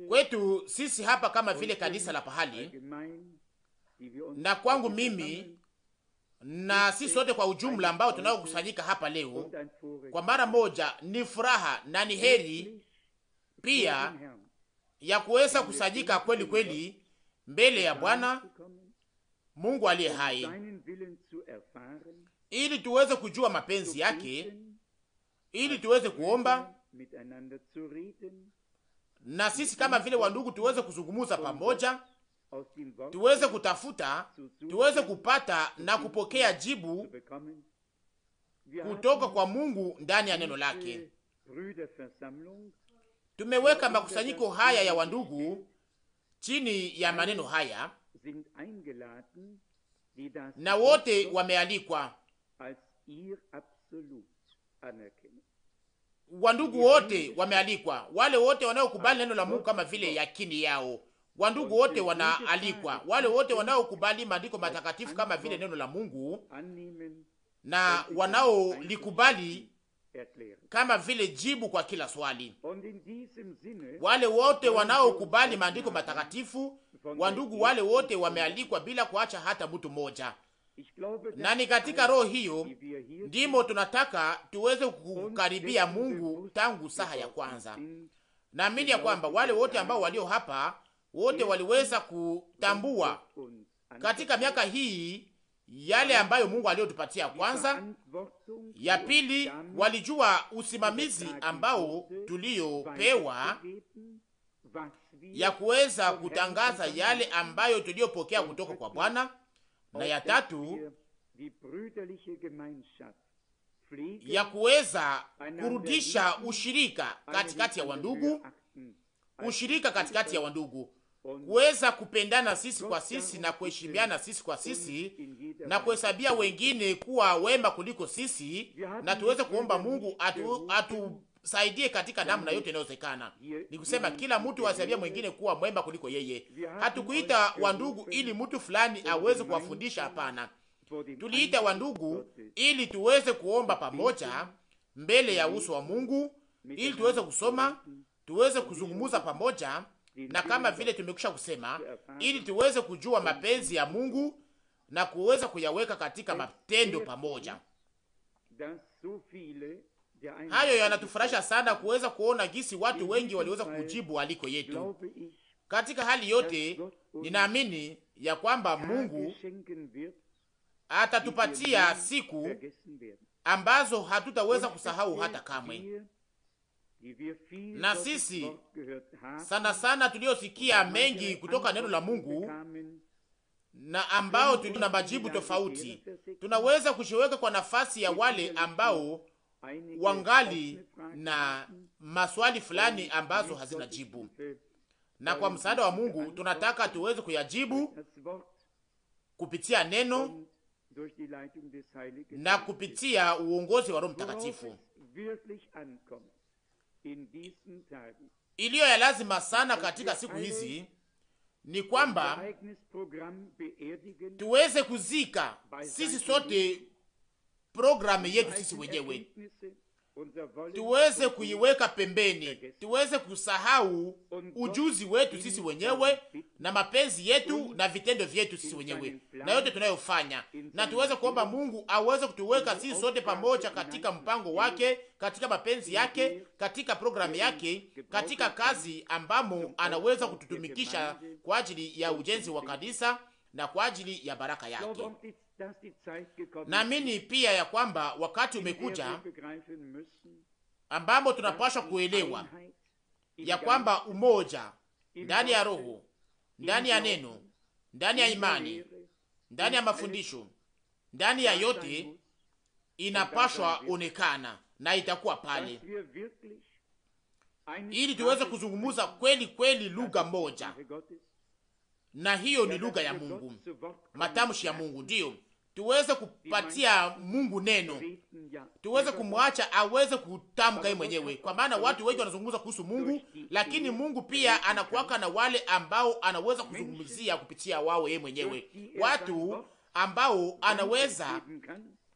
Kwetu sisi hapa kama vile kanisa la pahali, na kwangu mimi na sisi sote kwa ujumla ambao tunaokusanyika hapa leo, kwa mara moja ni furaha na ni heri pia ya kuweza kusanyika kweli kweli mbele ya Bwana Mungu aliye hai, ili tuweze kujua mapenzi yake, ili tuweze kuomba na sisi kama vile wandugu tuweze kuzungumza pamoja, tuweze kutafuta, tuweze kupata na kupokea jibu kutoka kwa Mungu ndani ya neno lake. Tumeweka makusanyiko haya ya wandugu chini ya maneno haya, na wote wamealikwa. Wandugu wote wamealikwa, wale wote wanaokubali neno la Mungu kama vile yakini yao. Wandugu wote wanaalikwa, wale wote wanaokubali maandiko matakatifu kama vile neno la Mungu na wanaolikubali kama vile jibu kwa kila swali. Wale wote wanaokubali maandiko matakatifu, wandugu wale wote wamealikwa bila kuacha hata mtu mmoja. Na ni katika roho hiyo ndimo tunataka tuweze kukaribia Mungu tangu saa ya kwanza. Naamini ya kwamba wale wote ambao walio hapa wote waliweza kutambua katika miaka hii yale ambayo Mungu aliyotupatia kwanza. Ya pili, walijua usimamizi ambao tuliopewa ya kuweza kutangaza yale ambayo tuliyopokea kutoka kwa Bwana. Na ya tatu, ya kuweza kurudisha ushirika katikati ya wandugu, ushirika katikati ya wandugu, kuweza kupendana sisi kwa sisi na kuheshimiana sisi kwa sisi na kuhesabia wengine kuwa wema kuliko sisi, na tuweze kuomba Mungu atusaidie katika namna yote inayowezekana. Ni kusema kila mtu ahesabia mwingine kuwa mwema kuliko yeye. Hatukuita wandugu ili mtu fulani aweze kuwafundisha, hapana. Tuliita wandugu ili tuweze kuomba pamoja mbele ya uso wa Mungu, ili tuweze kusoma, tuweze kuzungumza pamoja, na kama vile tumekwisha kusema, ili tuweze kujua mapenzi ya Mungu na kuweza kuyaweka katika matendo pamoja. Hayo yanatufurahisha sana kuweza kuona gisi watu wengi waliweza kujibu aliko yetu. Katika hali yote, ninaamini ya kwamba Mungu atatupatia siku ambazo hatutaweza kusahau hata kamwe. Na sisi sana sana tuliosikia mengi kutoka neno la Mungu na ambao tuna majibu tofauti, tunaweza kujiweka kwa nafasi ya wale ambao wangali na maswali fulani ambazo hazina jibu. Na kwa msaada wa Mungu tunataka tuweze kuyajibu kupitia neno na kupitia uongozi wa Roho Mtakatifu. Iliyo ya lazima sana katika siku hizi ni kwamba tuweze kuzika sisi sote programu yetu sisi wenyewe, tuweze kuiweka pembeni, tuweze kusahau ujuzi wetu sisi wenyewe na mapenzi yetu na vitendo vyetu sisi wenyewe na yote tunayofanya, na tuweze kuomba Mungu aweze kutuweka sisi sote pamoja katika mpango wake, katika mapenzi yake, katika programu yake, katika kazi ambamo anaweza kututumikisha kwa ajili ya ujenzi wa kanisa na kwa ajili ya baraka yake. Naamini pia ya kwamba wakati umekuja ambamo tunapaswa kuelewa ya kwamba umoja ndani ya roho, ndani ya neno, ndani ya imani, ndani ya mafundisho, ndani ya yote inapaswa onekana na itakuwa pale, ili tuweze kuzungumza kweli kweli lugha moja, na hiyo ni lugha ya Mungu, matamshi ya Mungu. Ndiyo tuweze kupatia Mungu neno, tuweze kumwacha aweze kutamka yeye mwenyewe, kwa maana watu wengi wanazungumza kuhusu Mungu, lakini Mungu pia anakuwaka na wale ambao anaweza kuzungumzia kupitia wao yeye mwenyewe, watu ambao anaweza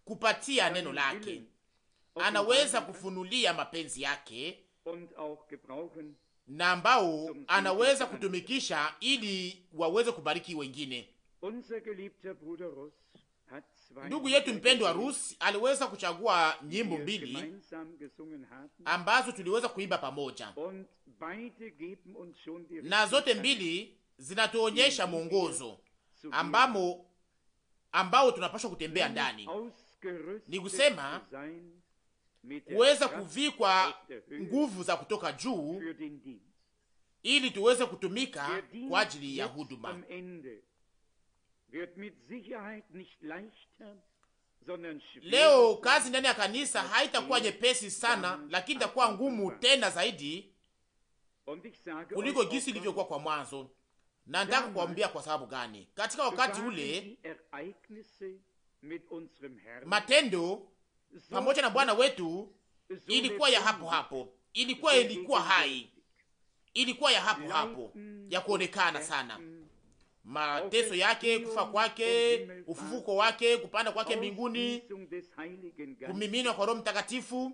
kupatia neno lake, anaweza kufunulia mapenzi yake na ambao anaweza kutumikisha ili waweze kubariki wengine. Ndugu yetu mpendwa Rus aliweza kuchagua nyimbo mbili ambazo tuliweza kuimba pamoja, na zote mbili zinatuonyesha mwongozo ambao tunapaswa kutembea ndani. Ni kusema kuweza kuvikwa nguvu za kutoka juu ili tuweze kutumika kwa ajili ya huduma. Leo kazi ndani ya kanisa haitakuwa nyepesi sana, lakini itakuwa ngumu tena zaidi kuliko jinsi ilivyokuwa kwa mwanzo. Na nataka kuambia kwa sababu gani. Katika wakati ule matendo pamoja na Bwana wetu ilikuwa ya hapo hapo, ilikuwa hai, ilikuwa ya hapo hapo, ya kuonekana sana. Mateso yake, kufa kwake, ufufuko wake, kupanda kwake mbinguni, kumiminwa kwa Roho Mtakatifu.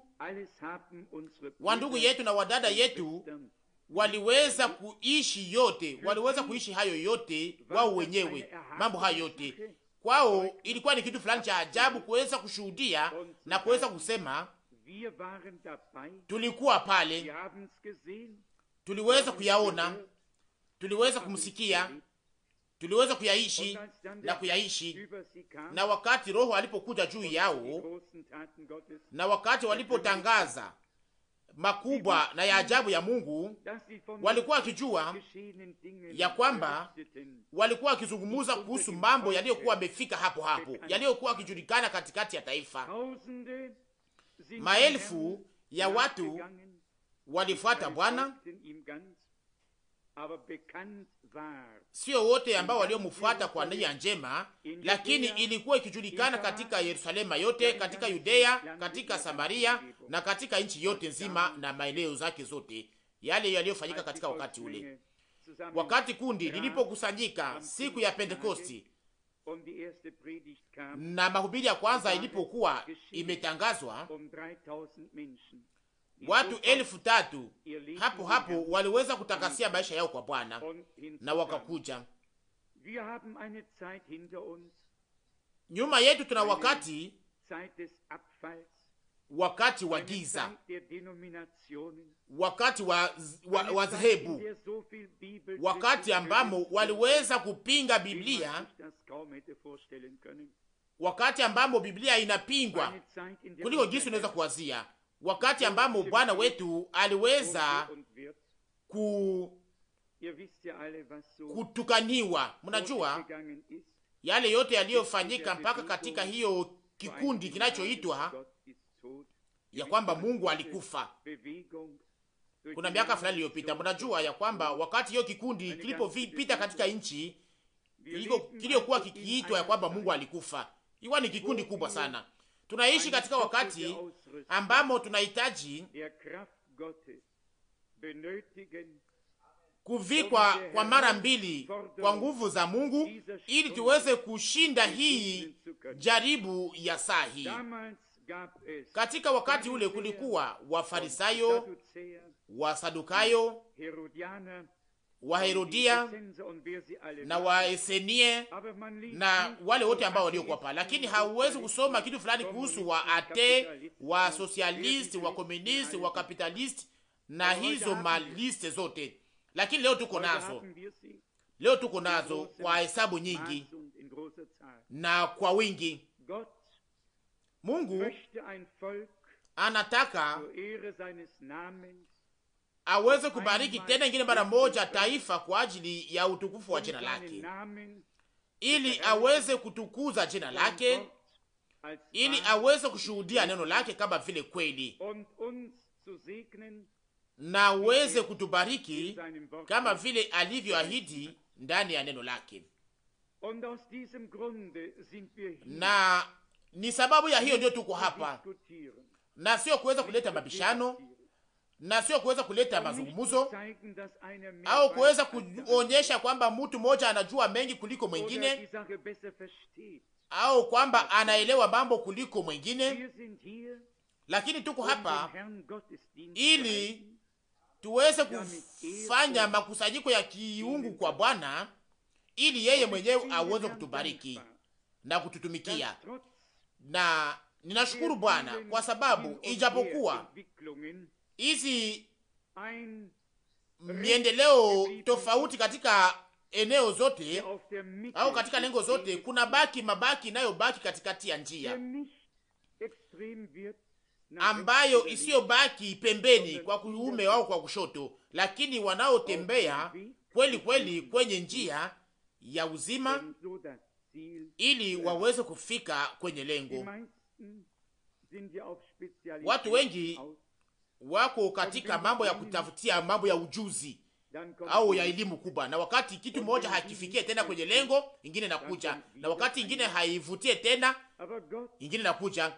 Wandugu yetu na wadada yetu waliweza kuishi yote, waliweza kuishi hayo yote wao wenyewe. Mambo hayo yote kwao ilikuwa ni kitu fulani cha ajabu kuweza kushuhudia na kuweza kusema tulikuwa pale, tuliweza kuyaona, tuliweza kumsikia, tuliweza kuyaishi na kuyaishi. Na wakati Roho alipokuja juu yao, na wakati walipotangaza makubwa na ya ajabu ya Mungu, walikuwa wakijua ya kwamba walikuwa wakizungumuza kuhusu mambo yaliyokuwa yamefika hapo hapo, yaliyokuwa yakijulikana katikati ya taifa. Maelfu ya watu walifuata Bwana, sio wote ambao waliomfuata kwa nia njema, lakini ilikuwa ikijulikana katika Yerusalema yote, katika Yudea, katika Samaria na katika nchi yote nzima na maeneo zake zote, yale yaliyofanyika katika wakati ule. Wakati kundi lilipokusanyika siku ya Pentekosti na mahubiri ya kwanza ilipokuwa imetangazwa, watu 3,000 hapo hapo waliweza kutakasia maisha yao kwa Bwana na wakakuja. Nyuma yetu tuna wakati wa giza, wakati wa dhehebu, wakati ambamo waliweza kupinga Biblia, wakati ambamo Biblia inapingwa kuliko jinsi unaweza kuwazia, wakati ambamo Bwana wetu aliweza kutukaniwa. Mnajua yale yote yaliyofanyika mpaka katika hiyo kikundi kinachoitwa ya kwamba Mungu alikufa. Kuna miaka fulani iliyopita, mnajua ya kwamba wakati hiyo kikundi kilipopita katika nchi kiliokuwa kikiitwa ya kwamba Mungu alikufa, ilikuwa ni kikundi kubwa sana. Tunaishi katika wakati ambamo tunahitaji kuvikwa kwa mara mbili kwa nguvu za Mungu ili tuweze kushinda hii jaribu ya saa hii. Katika wakati ule kulikuwa Wafarisayo, Wasadukayo, Waherodia na Waesenie na wale wote ambao waliokuwa pale, lakini hauwezi kusoma kitu fulani kuhusu wa ate, wa socialist, wa communist, wa capitalist na hizo maliste zote. Lakini leo tuko nazo kwa hesabu nyingi na kwa wingi. Mungu anataka aweze kubariki tena ingine mara moja taifa kwa ajili ya utukufu wa jina lake, ili aweze kutukuza jina lake, ili aweze kushuhudia neno lake kama vile kweli, na aweze kutubariki kama vile alivyoahidi ndani ya neno lake. Na ni sababu ya hiyo ndio tuko hapa, na sio kuweza kuleta mabishano, na sio kuweza kuleta mazungumzo au kuweza kuonyesha kwamba mtu mmoja anajua mengi kuliko mwingine au kwamba anaelewa mambo kuliko mwingine. lakini tuko hapa ili tuweze kufanya makusanyiko ya kiungu kwa Bwana, ili yeye mwenyewe aweze kutubariki na kututumikia. Na ninashukuru Bwana kwa sababu ijapokuwa hizi miendeleo tofauti katika eneo zote au katika lengo zote, kuna mabaki inayobaki katikati ya njia ambayo isiyobaki pembeni kwa kuume au kwa kushoto, lakini wanaotembea kweli kweli kwenye njia ya uzima ili waweze kufika kwenye lengo. Watu wengi wako katika mambo ya kutafutia mambo ya ujuzi au ya elimu kubwa, na wakati kitu moja hakifikie tena kwenye lengo, ingine nakuja, na wakati ingine haivutie tena, ingine nakuja,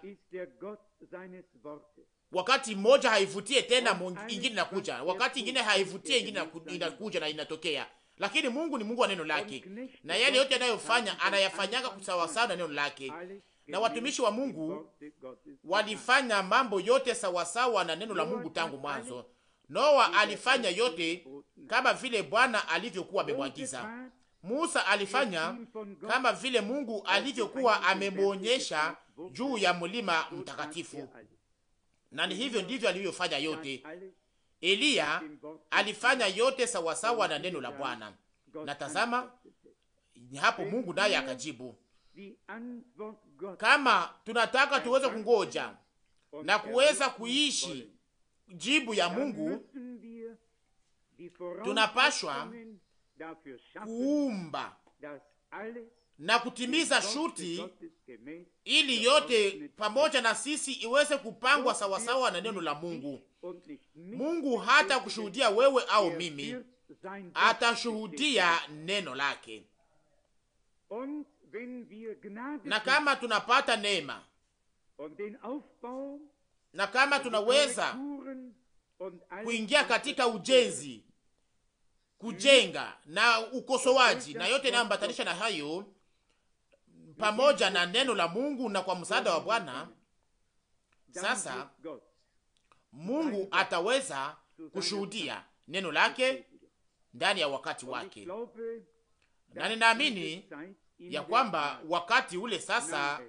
wakati moja haivutie tena, ingine nakuja, wakati ingine haivutie, ingine inakuja na inatokea. Lakini Mungu ni Mungu wa neno lake, na yale yote anayofanya anayafanyanga kusawasawa na neno lake. Na watumishi wa Mungu walifanya mambo yote sawasawa na neno la Mungu tangu mwanzo. Noa alifanya yote kama vile Bwana alivyokuwa amemwagiza. Musa alifanya kama vile Mungu alivyokuwa amemwonyesha juu ya mlima mtakatifu, na ni hivyo ndivyo alivyofanya yote. Eliya alifanya yote sawasawa na neno la Bwana, na tazama, hapo Mungu naye akajibu. Kama tunataka tuweze kungoja na kuweza kuishi jibu ya Mungu, tunapashwa kuumba na kutimiza shuti ili yote pamoja na sisi iweze kupangwa sawasawa na neno la Mungu. Mungu hata kushuhudia wewe au mimi, atashuhudia neno lake. Na kama tunapata neema na kama tunaweza kuingia katika ujenzi, kujenga na ukosoaji na yote inayoambatanisha na hayo pamoja na neno la Mungu na kwa msaada wa Bwana, sasa Mungu ataweza kushuhudia neno lake ndani ya wakati wake. Na ninaamini ya kwamba wakati ule sasa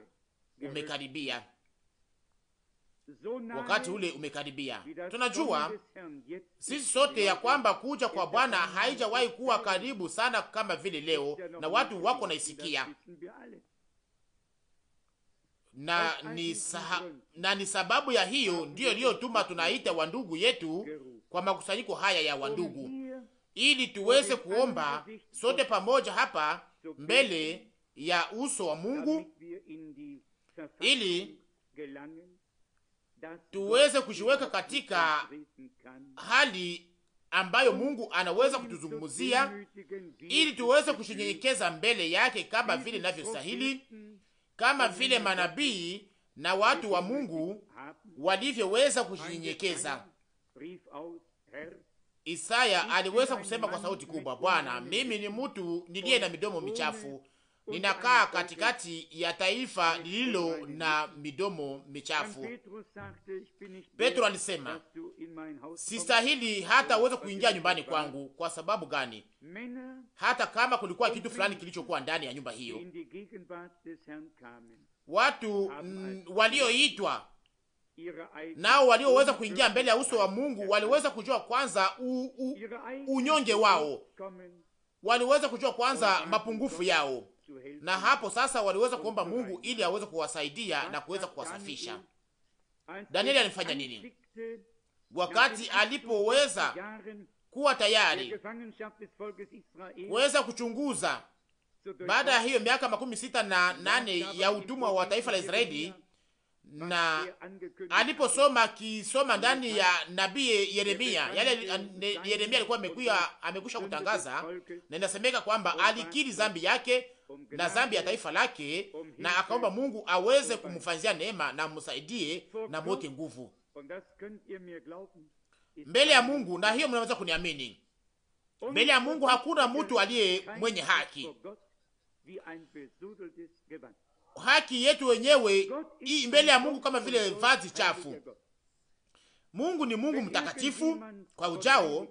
umekaribia. Wakati ule umekaribia. Tunajua sisi sote ya kwamba kuja kwa Bwana haijawahi kuwa karibu sana kama vile leo, na watu wako naisikia, na ni sababu ya hiyo ndiyo iliyotuma tunaita wandugu yetu kwa makusanyiko haya ya wandugu, ili tuweze kuomba sote pamoja hapa mbele ya uso wa Mungu, ili tuweze kujiweka katika hali ambayo Mungu anaweza kutuzungumzia, ili tuweze kushinyenyekeza mbele yake kama vile inavyostahili, kama vile manabii na watu wa Mungu walivyoweza kushinyenyekeza. Isaya aliweza kusema kwa sauti kubwa, Bwana, mimi ni mtu niliye na midomo michafu, ninakaa katikati ya taifa lililo na midomo michafu. Petro alisema, sistahili hata uweze kuingia nyumbani kwangu. Kwa sababu gani? Hata kama kulikuwa kitu fulani kilichokuwa ndani ya nyumba hiyo. Watu walioitwa nao walioweza kuingia mbele ya uso wa Mungu waliweza kujua kwanza unyonge wao, waliweza kujua kwanza mapungufu yao, na hapo sasa waliweza kuomba Mungu ili aweze kuwasaidia na kuweza kuwasafisha. Danieli alifanya nini wakati alipoweza kuwa tayari kuweza kuchunguza baada ya hiyo miaka 68 ya utumwa wa taifa la Israeli? Na aliposoma kisoma ndani ya nabii Yeremia, yale Yeremia alikuwa amekwisha kutangaza, na inasemeka kwamba alikiri dhambi yake na dhambi ya taifa lake, na akaomba Mungu aweze kumfanyia neema na msaidie na mweke nguvu mbele ya Mungu. Na hiyo mnaweza kuniamini, mbele ya Mungu hakuna mtu aliye mwenye haki. haki yetu wenyewe mbele ya Mungu kama vile vazi chafu. Mungu ni Mungu mtakatifu kwa ujao.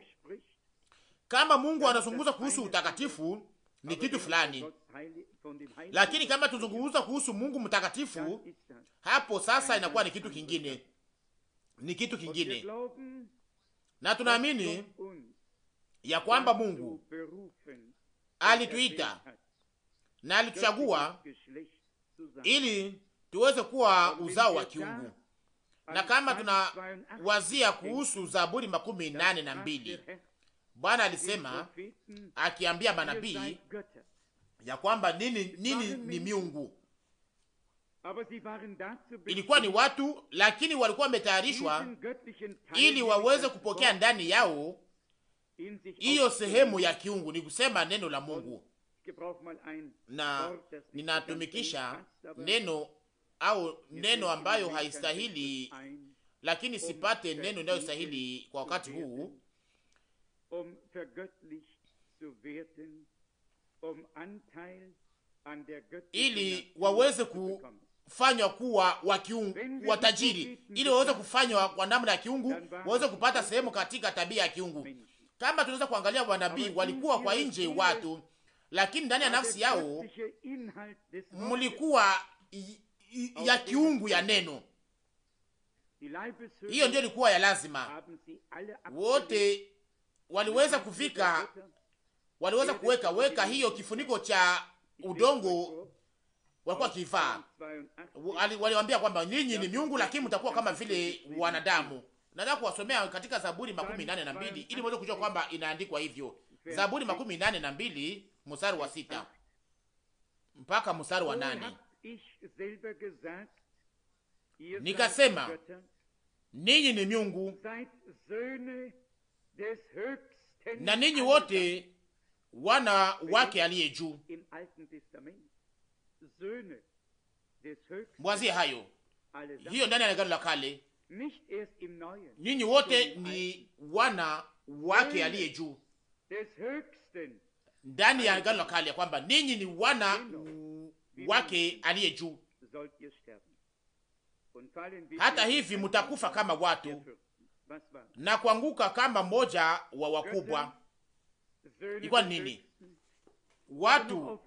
Kama Mungu anazungumza kuhusu utakatifu ni kitu fulani, lakini kama tuzungumza kuhusu Mungu mtakatifu, hapo sasa inakuwa ni kitu kingine, ni kitu kingine. Na tunaamini ya kwamba Mungu alituita na alituchagua ili tuweze kuwa uzao wa kiungu. Na kama tunawazia kuhusu Zaburi 82, Bwana alisema akiambia manabii ya kwamba nini ni miungu. Ilikuwa ni watu, lakini walikuwa wametayarishwa ili waweze kupokea ndani yao hiyo sehemu ya kiungu, ni kusema neno la Mungu. Na ninatumikisha neno ambayo haistahili, lakini sipate neno inayostahili kwa wakati huu, ili waweze kufanywa kuwa wa kiungu, watajiri, ili waweze kufanywa kwa namna ya kiungu, waweze kupata sehemu katika tabia ya kiungu. Kama tunaweza kuangalia wanabii, walikuwa kwa nje watu, lakini ndani ya nafsi yao mlikuwa ya kiungu ya neno. Hiyo ndio ilikuwa ya lazima. Wote waliweza kufika, waliweza kuweka hiyo kifuniko cha udongo walikuwa kivaa. Waliwaambia kwamba ninyi ni miungu, lakini mtakuwa kama vile wanadamu. Nataka kuwasomea katika Zaburi 82 ili mweze kujua kwamba inaandikwa hivyo. Zaburi 82 mstari wa 6 mpaka mstari wa 8. Nikasema, ninyi ni miungu na ninyi wote wana wake aliye juu. Mwazie hayo, hiyo ndani ya Agano la Kale. Ninyi wote ni wana wake aliye juu, ndani ya Agano la Kale, kwamba ninyi ni wana wake aliye juu. Hata hivi mtakufa kama watu na kuanguka kama mmoja wa wakubwa. Ilikuwa nini? Watu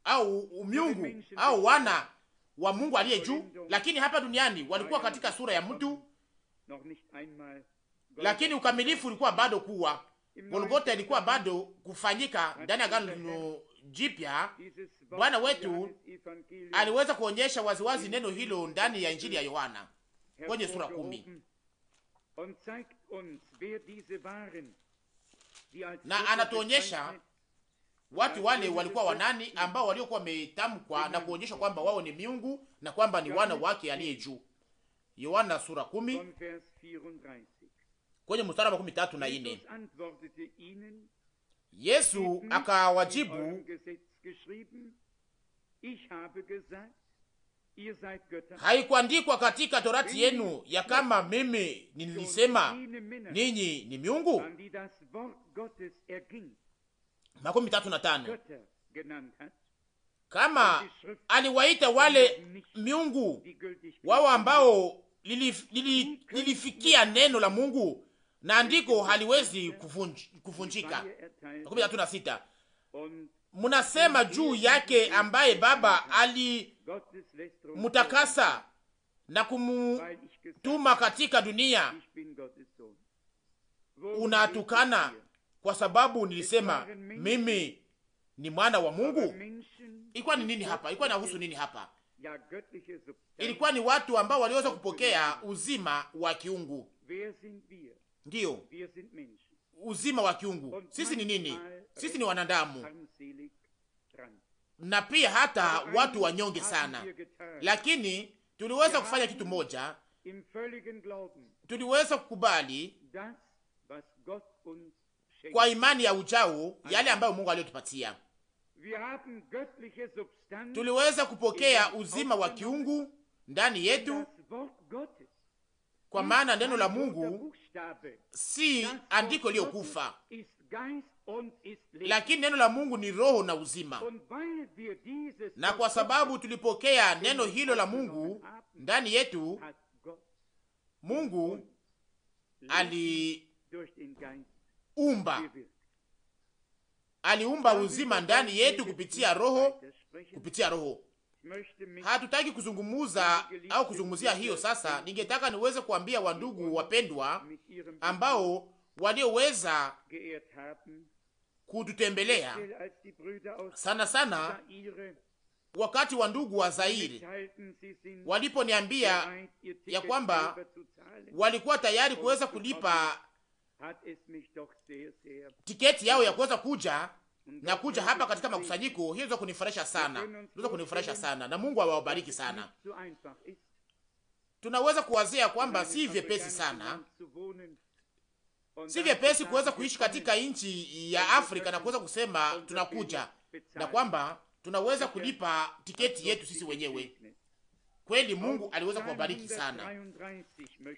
au miungu au wana wa Mungu aliye juu, lakini hapa duniani walikuwa katika sura ya mtu, lakini ukamilifu ulikuwa bado kuwa. Golgotha ilikuwa bado kufanyika ndani ya Agano Jipya. Bwana wetu aliweza kuonyesha waziwazi neno hilo ndani ya Injili ya Yohana kwenye sura 10, na anatuonyesha watu wale walikuwa wanani ambao waliokuwa wametamkwa na kuonyesha kwamba wao ni miungu na kwamba ni wana wake aliye juu. Yohana sura 10 kwenye mstari wa 13 na 4. Yesu akawajibu, haikuandikwa katika Torati yenu ya kama mimi nilisema ninyi ni miungu? 35. Kama aliwaita wale miungu wao ambao lilifikia neno la Mungu, na andiko haliwezi kuvunjika. 36. Munasema juu yake ambaye Baba alimtakasa na kumutuma katika dunia, unatukana kwa sababu nilisema mimi ni mwana wa Mungu. Ilikuwa ni nini hapa? Ilikuwa inahusu nini hapa? Ilikuwa ni watu ambao waliweza kupokea uzima wa kiungu. Ndiyo, uzima wa kiungu. Sisi ni nini? Sisi ni wanadamu, na pia hata watu wanyonge sana, lakini tuliweza kufanya kitu moja. Tuliweza kukubali kwa imani ya ujao yale ambayo Mungu aliyotupatia. Tuliweza kupokea uzima wa kiungu ndani yetu, kwa maana neno la Mungu si andiko liyokufa, lakini neno la Mungu ni roho na uzima. Na kwa sababu tulipokea neno hilo la Mungu ndani yetu, Mungu aliumba uzima ndani yetu kupitia roho. Hatutaki kuzungumuza au kuzungumzia hiyo sasa. Ningetaka niweze kuambia wandugu wapendwa ambao walioweza kututembelea sana sana, wakati wa ndugu wa Zairi waliponiambia ya kwamba walikuwa tayari kuweza kulipa tiketi yao ya kuweza kuja hapa katika makusanyiko. Hiyo ndio kunifurahisha sana, na Mungu awabariki sana. Tunaweza kuwazia kwamba si vyepesi sana, si vyepesi kuweza kuishi katika nchi ya Afrika na kuweza kusema tunakuja na kwamba tunaweza kulipa tiketi yetu sisi wenyewe. Kweli Mungu aliweza kuwabariki sana.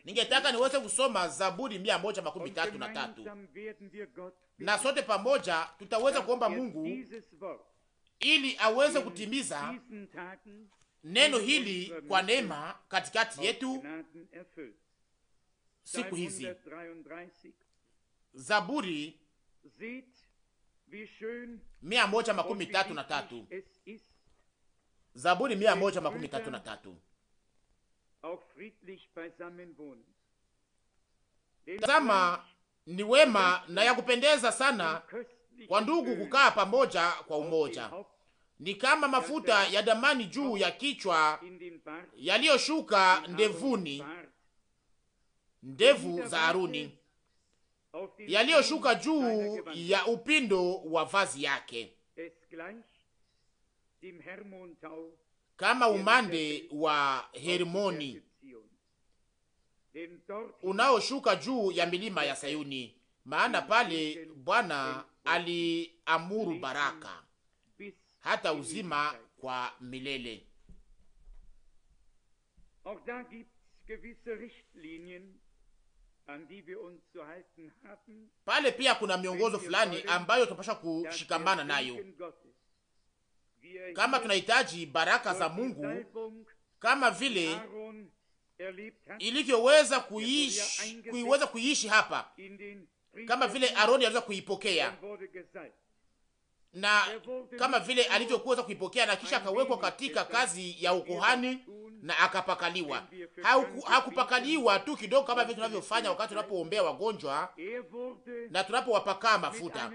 Ningetaka niweze kusoma Zaburi 133 na sote pamoja tutaweza kuomba Mungu ili aweze kutimiza neno hili kwa neema katikati yetu siku hizi. Zaburi 133. Zaburi 133. Tazama, ni wema na ya kupendeza sana kwa ndugu kukaa pamoja kwa umoja. Ni kama mafuta ya damani juu ya kichwa yaliyoshuka ndevuni, ndevu za Haruni, yaliyoshuka juu ya upindo wa vazi yake, kama umande wa Hermoni unaoshuka juu ya milima ya Sayuni, maana pale Bwana aliamuru baraka hata uzima kwa milele. Pale pia kuna miongozo fulani ambayo tunapaswa kushikamana nayo kama tunahitaji baraka za Mungu, kama vile ilivyoweza kuishi hapa, kama vile Aroni aliweza kuipokea na kama vile alivyokuweza kuipokea na kisha akawekwa katika kazi ya ukuhani na akapakaliwa. Hakupakaliwa tu kidogo kama vile tunavyofanya wakati tunapoombea wagonjwa na tunapowapaka mafuta,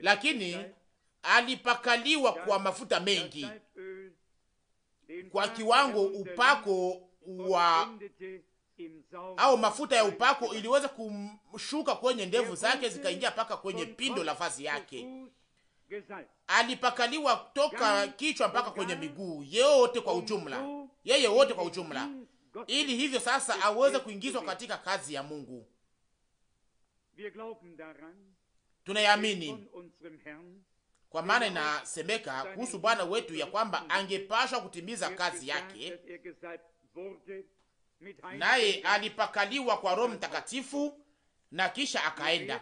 lakini alipakaliwa kwa mafuta mengi, kwa kiwango upako au mafuta ya upako iliweza kumshuka kwenye ndevu zake zikaingia paka kwenye pindo la vazi yake. Alipakaliwa toka kichwa mpaka kwenye miguu yote kwa ujumla, yeye wote kwa ujumla, ili hivyo sasa aweze kuingizwa katika kazi ya Mungu. Tunayamini kwa maana inasemeka kuhusu Bwana wetu ya kwamba angepashwa kutimiza kazi yake, naye alipakaliwa kwa Roho Mtakatifu na kisha akaenda.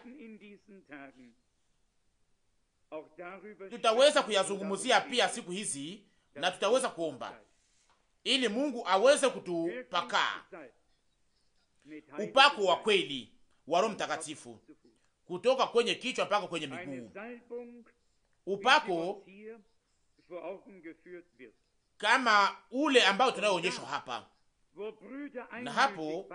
Tutaweza kuyazungumzia pia siku hizi na tutaweza kuomba ili Mungu aweze kutupaka upako wa kweli wa Roho Mtakatifu kutoka kwenye kichwa mpaka kwenye miguu. Upako kama ule ambao tunayoonyeshwa hapa na hapo,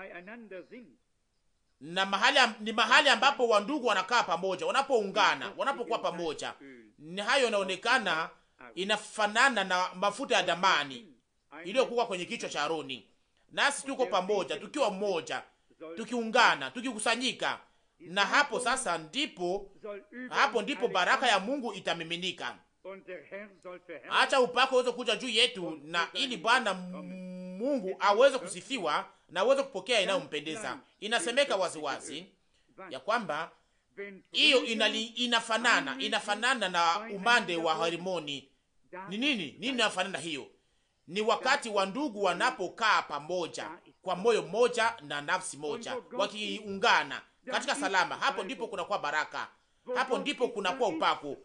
na ni mahali ambapo wandugu wanakaa pamoja, wanapoungana, wanapokuwa pamoja. Ni hayo inaonekana inafanana na mafuta ya damani iliyokuwa kwenye kichwa cha Aroni. Nasi tuko pamoja, tukiwa mmoja, tukiungana, tukikusanyika, na hapo sasa ndipo baraka ya Mungu itamiminika. Acha upako uweze kuja juu yetu, na ili Bwana Mungu aweze kusifiwa na aweze kupokea inayompendeza. Inasemeka waziwazi ya kwamba hiyo inafanana na umande wa Hermoni. Ni nini inafanana hiyo? Ni wakati wa ndugu wanapokaa pamoja kwa moyo mmoja na nafsi moja, wakiungana katika salama. Hapo ndipo kunakuwa baraka, hapo ndipo kunakuwa upako,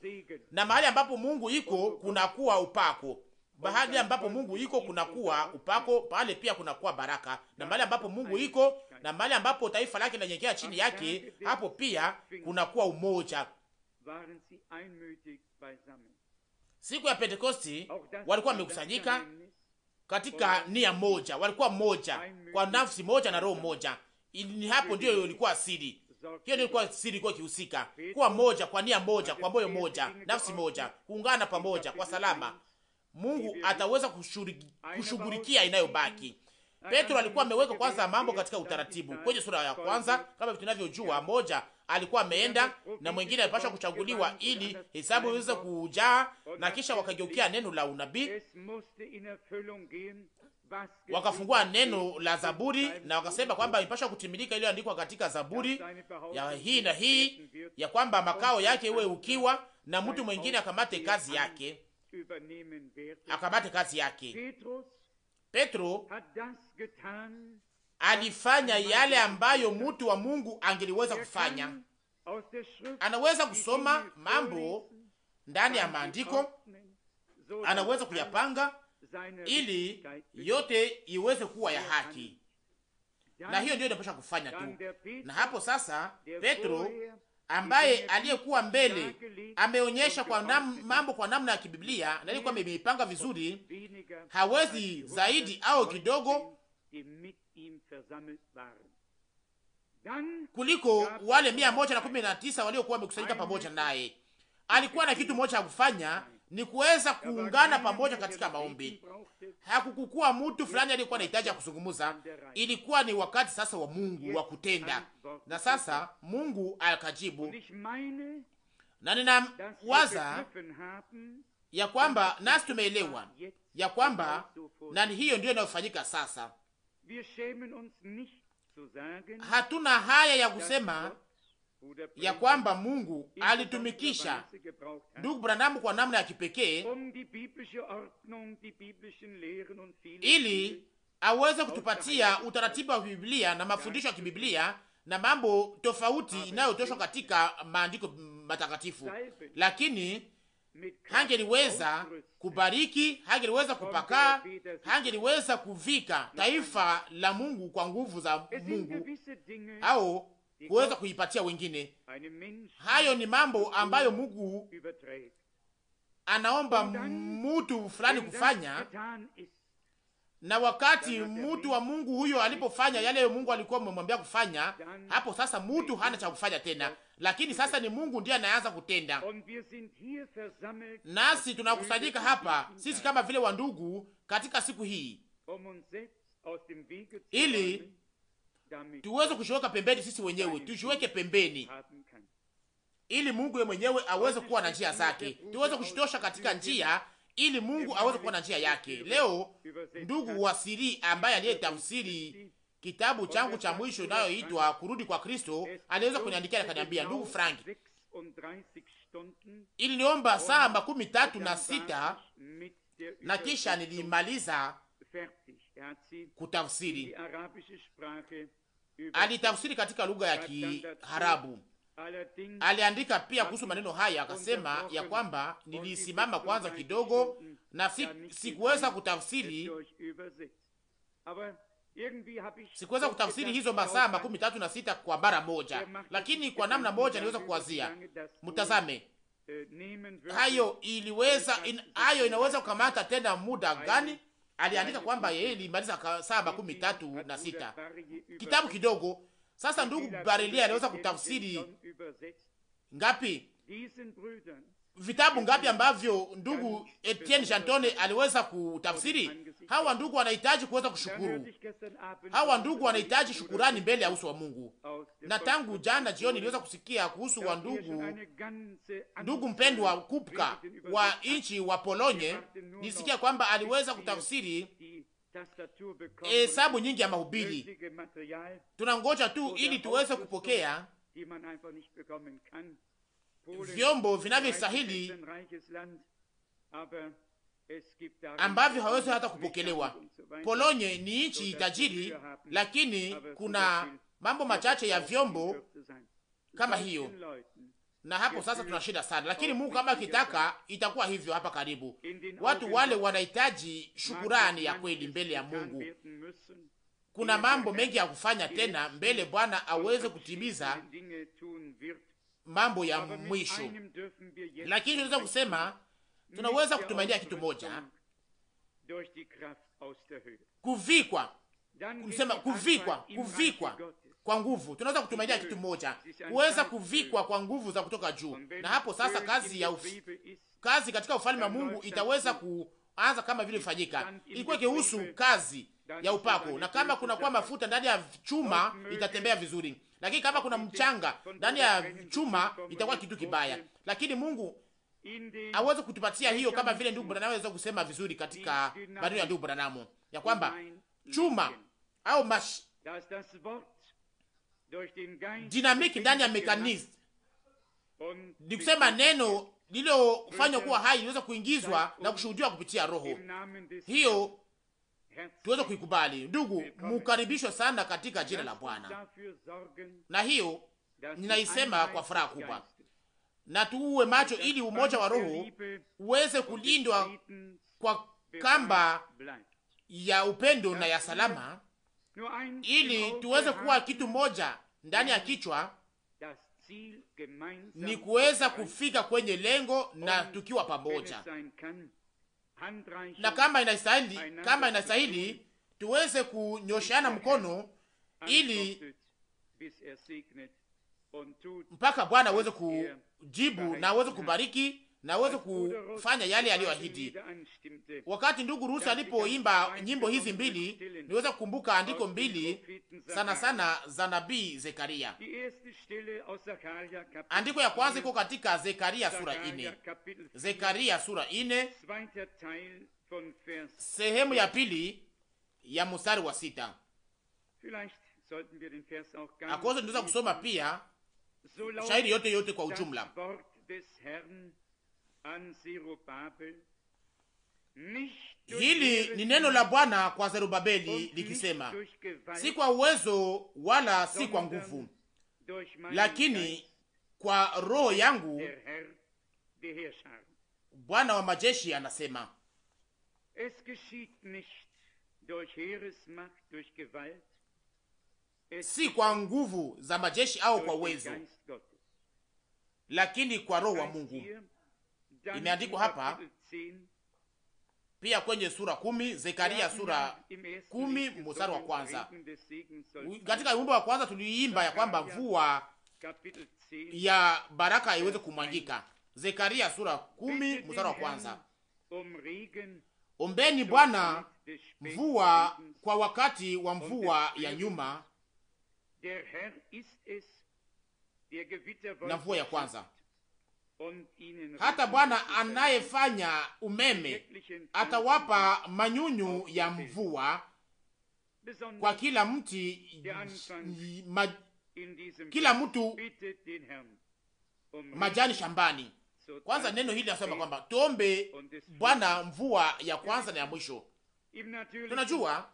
na mahali ambapo Mungu iko kunakuwa upako. Mahali ambapo Mungu iko kunakuwa upako, pale pia kunakuwa baraka. Na mahali ambapo Mungu iko na mahali ambapo taifa lake linyenyekea chini yake, hapo pia kunakuwa umoja. Siku ya Pentekosti walikuwa wamekusanyika katika nia moja, walikuwa moja kwa nafsi moja na roho moja. Ni hapo ndio ilikuwa siri. Hiyo ndio ilikuwa siri, ilikuwa kihusika kuwa moja kwa nia moja, kwa moyo moja, nafsi moja, kuungana pamoja kwa salama. Mungu ataweza kushughulikia inayobaki. Petro alikuwa ameweka kwanza mambo katika utaratibu. Kwenye sura ya kwanza, kama tunavyojua, moja alikuwa ameenda na mwingine alipaswa kuchaguliwa ili hesabu iweze kujaa, na kisha wakageukia neno la unabii, wakafungua neno la Zaburi na wakasema kwamba ilipaswa kutimilika ile andikwa katika Zaburi ya hii na hii, ya kwamba makao yake iwe ukiwa na mtu mwingine akamate kazi yake, akamate kazi yake. Petro alifanya yale ambayo mtu wa Mungu angeliweza kufanya. Anaweza kusoma mambo ndani ya maandiko, anaweza kuyapanga ili yote iweze kuwa ya haki, na hiyo ndio inapaswa kufanya tu. Na hapo sasa Petro ambaye aliyekuwa mbele ameonyesha kwa mambo kwa namna ya kibiblia na alikuwa ameipanga vizuri, hawezi zaidi au kidogo kuliko wale 119 waliokuwa wamekusanyika pamoja naye. Alikuwa na kitu moja cha kufanya, ni kuweza kuungana pamoja katika maombi. Hakukukua mtu fulani aliyekuwa anahitaji ya kuzungumza. Ilikuwa ni wakati sasa wa Mungu wa kutenda, na sasa Mungu akajibu. Na ninawaza ya kwamba nasi tumeelewa ya kwamba nani, hiyo ndio inayofanyika sasa. Hatuna haya ya kusema ya kwamba Mungu alitumikisha ndugu Branham kwa namna ya kipekee ili aweze kutupatia utaratibu wa Biblia na mafundisho ya kibiblia na mambo tofauti inayotoshwa katika maandiko matakatifu, lakini hangeliweza kubariki, hangeliweza kupaka, hangeliweza kuvika taifa la Mungu kwa nguvu za Mungu au kuweza kuipatia wengine. Hayo ni mambo ambayo Mungu anaomba mtu fulani kufanya, na wakati mtu wa Mungu huyo alipofanya yale Mungu alikuwa amemwambia kufanya, hapo sasa mtu hana cha kufanya tena, lakini sasa ni Mungu ndiye anaanza kutenda. Nasi tunakusanyika hapa sisi kama vile wandugu katika siku hii ili tuweze kushiweka pembeni sisi wenyewe, tushiweke pembeni ili Mungu yeye mwenyewe aweze kuwa na njia zake, tuweze kushitosha katika njia ili Mungu aweze kuwa na njia yake. Leo ndugu Wasiri ambaye aliyetafsiri kitabu changu cha mwisho inayoitwa Kurudi kwa Kristo aliweza kuniandikia na kaniambia, ndugu Frank, ili niomba saa 36 na kisha nilimaliza kutafsiri. Alitafsiri katika lugha ya Kiarabu. Aliandika pia kuhusu maneno haya, akasema ya kwamba nilisimama kwanza kidogo na sikuweza kutafsiri, sikuweza kutafsiri hizo masaa 36 kwa mara moja, lakini kwa namna moja niweza kuwazia. Mtazame hayo hayo inaweza kukamata tena muda gani? Aliandika kwamba yeye ilimaliza saa 36 kitabu kidogo. Sasa ndugu Barelia aliweza kutafsiri ngapi? Vitabu ngapi ambavyo ndugu Etienne Chantone aliweza kutafsiri? Hawa ndugu wanahitaji kuweza kushukuru. Hawa ndugu wanahitaji shukurani mbele ya uso wa Mungu. Na tangu jana jioni niliweza kusikia kuhusu wa ndugu mpendwa Kupka wa nchi wa Polonye. Nisikia kwamba aliweza kutafsiri hesabu nyingi ya mahubiri. Tunangoja tu ili tuweze kupokea vyombo vinavyostahili ambavyo hawezi hata kupokelewa. Polonye ni nchi tajiri, lakini kuna mambo machache ya vyombo kama hiyo. na hapo sasa tuna shida sana, lakini Mungu kama akitaka itakuwa hivyo hapa karibu. Watu wale wanahitaji shukurani ya kweli mbele ya Mungu. Kuna mambo mengi ya kufanya tena mbele Bwana aweze kutimiza mambo ya mwisho, lakini tunaweza kusema tunaweza kutumainia kitu moja, kuvikwa kwa nguvu. Tunaweza kutumainia kitu moja, kuweza kuvikwa kwa nguvu za kutoka juu, na hapo sasa kazi katika ufalme wa Mungu itaweza kuanza kama vile ifanyika ilikuwa ikihusu kazi ya upako. Na kama kuna kwa mafuta ndani ya chuma itatembea vizuri, lakini kama kuna mchanga ndani ya chuma itakuwa kitu kibaya. Lakini Mungu aweze kutupatia hiyo, kama vile ndugu Branham anaweza kusema vizuri katika maneno ya ndugu Branham ya kwamba chuma au dinamiki ndani ya mekanism, ni kusema neno lililofanywa kuwa hai liweza kuingizwa na kushuhudiwa kupitia Roho. Hiyo tuweze kuikubali. Ndugu, mukaribishwe sana katika jina la Bwana, na hiyo ninaisema kwa furaha kubwa, na tuwe macho ili umoja wa Roho uweze kulindwa kwa kamba ya upendo na ya salama, ili tuweze kuwa kitu moja ndani ya kichwa, ni kuweza kufika kwenye lengo na tukiwa pamoja, na kama inastahili tuweze kunyoshana mkono ili mpaka Bwana aweze kujibu na aweze kubariki na aweze kufanya yale aliyoahidi. Wakati ndugu Rusi alipoimba nyimbo hizi mbili, niweza kukumbuka andiko mbili sana sana za nabii Zekaria. Andiko ya kwanza iko katika Zekaria sura 4. Zekaria sura 4 sehemu ya pili ya mstari wa 6. Akoso tunaweza kusoma pia shairi yote kwa ujumla. Hili ni neno la Bwana kwa Zerubabeli likisema, si kwa uwezo wala si kwa nguvu, lakini kwa roho yangu, Bwana wa majeshi anasema. Si kwa nguvu za majeshi au kwa uwezo, lakini kwa roho wa Mungu. Imeandikwa hapa pia kwenye sura 10, Zekaria sura 10 mstari wa kwanza. Katika wimbo wa kwanza tuliimba ya kwamba mvua ya baraka iweze kumwangika. Zekaria sura 10 mstari wa kwanza. Ombeni Bwana mvua kwa wakati wa mvua ya nyuma na mvua ya kwanza. Hata Bwana anayefanya umeme atawapa manyunyu ya mvua kwa kila mti, kila mtu majani shambani. Kwanza neno hili nasema kwamba tuombe Bwana mvua ya kwanza na ya mwisho. Tunajua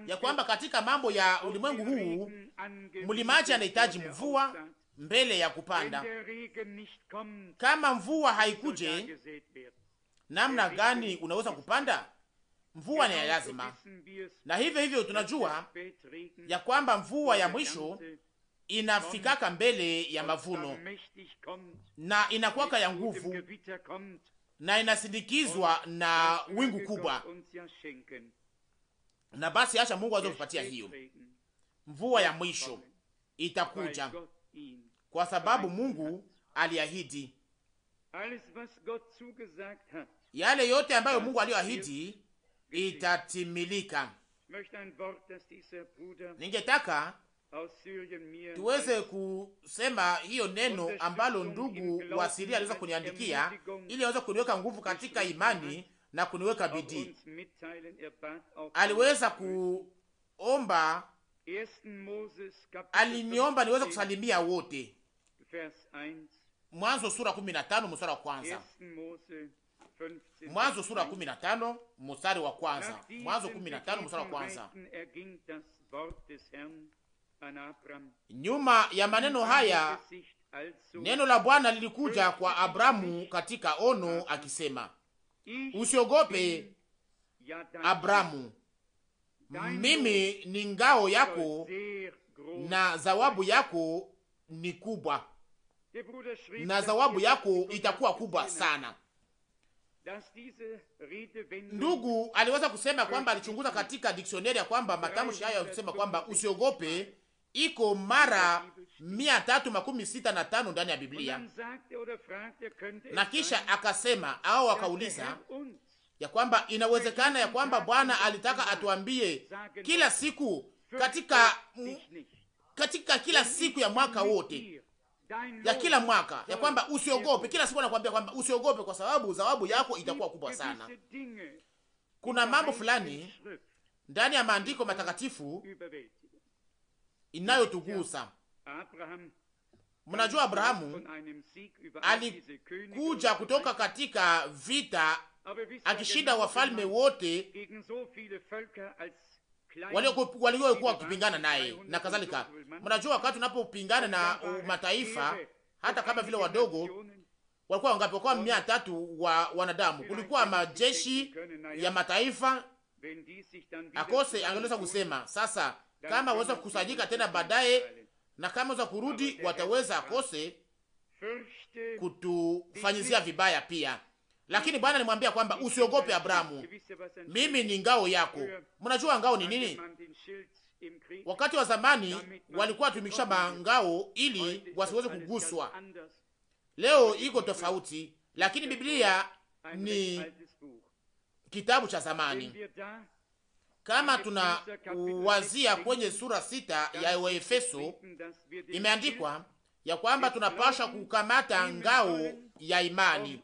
ya kwamba katika mambo ya ulimwengu huu mlimaji anahitaji mvua mbele ya kupanda. Kama mvua haikuje, namna gani unaweza kupanda? Mvua ni lazima. Na hivyo tunajua ya kwamba mvua ya mwisho inafikaka mbele ya mavuno, na inakuwaka ya nguvu, na inasindikizwa na wingu kubwa. Na basi acha Mungu aweze kupatia hiyo mvua ya mwisho itakuja, kwa sababu Mungu aliahidi yale yote ambayo Mungu aliyoahidi itatimilika. Ningetaka tuweze kusema hiyo neno ambalo ndugu wa Siria aliweza kuniandikia, ili aweze kuniweka nguvu katika imani na kuniweka bidii. Aliweza kuomba, aliniomba niweze kusalimia wote. Mwanzo sura 15 mstari wa kwanza. Mwanzo sura 15 mstari wa kwanza. Mwanzo 15 mstari wa kwanza. Nyuma ya maneno haya Neno la Bwana lilikuja kwa Abrahamu katika ono akisema, usiogope Abrahamu, mimi ni ngao yako na zawabu yako ni kubwa, na zawabu yako itakuwa kubwa sana. Ndugu aliweza kusema kwamba alichunguza katika dictionary ya kwamba matamshi hayo kusema kwamba usiogope iko mara 365 ndani ya Biblia, na kisha akasema au akauliza ya kwamba inawezekana ya kwamba Bwana alitaka atuambie kila siku katika kila siku ya mwaka wote, ya kila mwaka, ya kwamba usiogope. Kila siku anakuambia kwamba usiogope kwa sababu zawabu yako itakuwa kubwa sana. Kuna mambo fulani ndani ya maandiko matakatifu inayotugusa. Mnajua Abrahamu alikuja kutoka katika vita akishinda wafalme wote waliokuwa wakipingana naye na kadhalika. Mnajua wakati unapopingana na mataifa, hata kama vile wadogo, walikuwa wangapi? Walikuwa 300 wa wanadamu. Kulikuwa majeshi ya mataifa. Akose angeweza kusema sasa, kama waweza kukusanyika tena baadaye na kama waweza kurudi, wataweza akose kutufanyizia vibaya pia. Lakini Bwana alimwambia kwamba usiogope Abrahamu, mimi ni ngao yako. Mnajua ngao ni nini? Wakati wa zamani walikuwa tumikisha mangao ili wasiweze kuguswa. Leo iko tofauti, lakini Biblia ni kitabu cha zamani. Kama tunawazia kwenye sura 6 ya Waefeso, imeandikwa ya kwamba tunapaswa kukamata ngao ya imani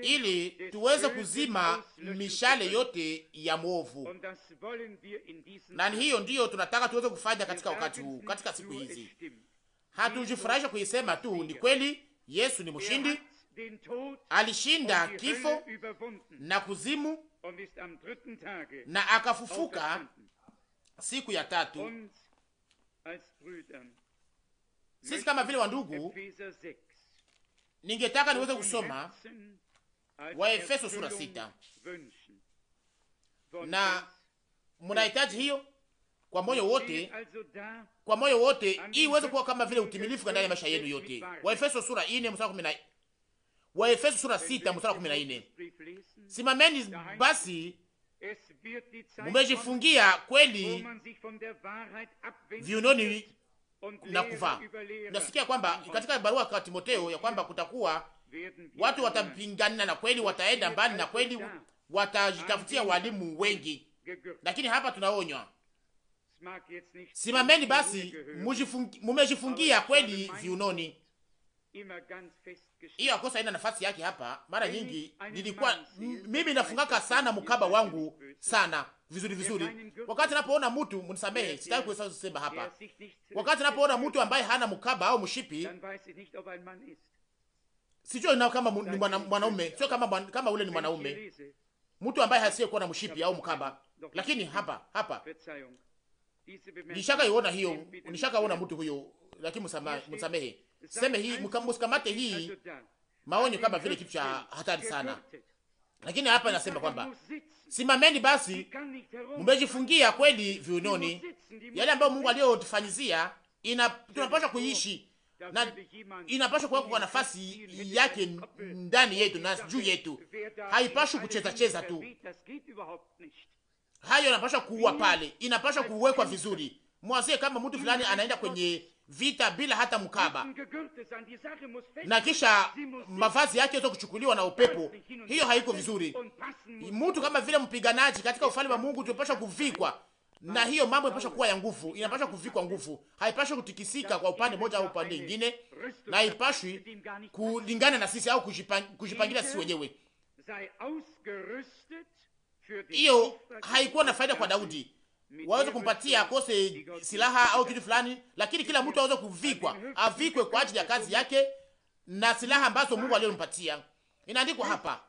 ili tuweze kuzima mishale yote ya mwovu. Na hiyo ndiyo tunataka tuweze kufanya katika wakati huu, katika siku hizi. Hatujifurahisha kuisema tu, ni kweli Yesu ni mshindi, alishinda kifo na kuzimu na akafufuka siku ya tatu. Sisi kama vile wandugu, ningetaka niweze kusoma Waefeso sura 6, na mnahitaji hiyo kwa moyo wote, kwa moyo wote, ili iweze kuwa kama vile utimilifu ndani ya maisha yenu yote. Waefeso sura 4 mstari 14, Waefeso sura 6 mstari 14. Simameni basi, mumejifungia kweli viunoni na kuvaa. Nasikia kwamba katika barua kwa Timotheo ya kwamba kutakuwa watu watapingana na kweli, wataenda mbali na kweli, watajitafutia walimu wengi. Lakini hapa tunaonywa, simameni basi, mumejifungia kweli viunoni. Hiyo akosa ina nafasi yake hapa. Mara nyingi nilikuwa mimi nafungaka sana mkaba wangu sana vizuri vizuri. Wakati napoona mtu, mnisamehe, sitaki kusema hapa. Wakati napoona mtu ambaye hana mkaba au mshipi, sijui na kama ni mwanaume, sio kama ule ni mwanaume. Mtu ambaye hasiyekuwa na mshipi au mkaba. Lakini hapa nishaka hiyo, nishakaona mtu huyo, lakini msamehe. Sema hii msikamate hii maonyo kama vile kitu cha hatari sana. Lakini hapa inasema kwamba simameni basi, mmejifungia kweli viunoni. Yale ambayo Mungu aliyotufanyizia tunapaswa kuishi na inapaswa kuwekwa kwa nafasi yake ndani yetu na juu yetu. Haipaswi kucheza cheza tu. Hayo inapaswa kuwa pale, inapaswa kuwekwa vizuri. Mwazie kama mtu fulani anaenda kwenye vita bila hata mkaba, na kisha mavazi yake yote kuchukuliwa na upepo. Hiyo haiko vizuri. Mtu kama vile mpiganaji katika ufalme wa Mungu tunapaswa kuvikwa, na hiyo mambo inapaswa kuwa ya nguvu, inapaswa kuvikwa nguvu. Haipaswi kutikisika kwa upande mmoja au upande mwingine, na haipaswi kulingana na sisi au kujipangilia sisi wenyewe. Hiyo haikuwa na faida kwa Daudi. Waweze kumpatia akose silaha au kitu fulani, lakini kila mtu aweze kuvikwa, avikwe kwa ajili ya kazi yake na silaha ambazo Mungu aliyompatia. Inaandikwa hapa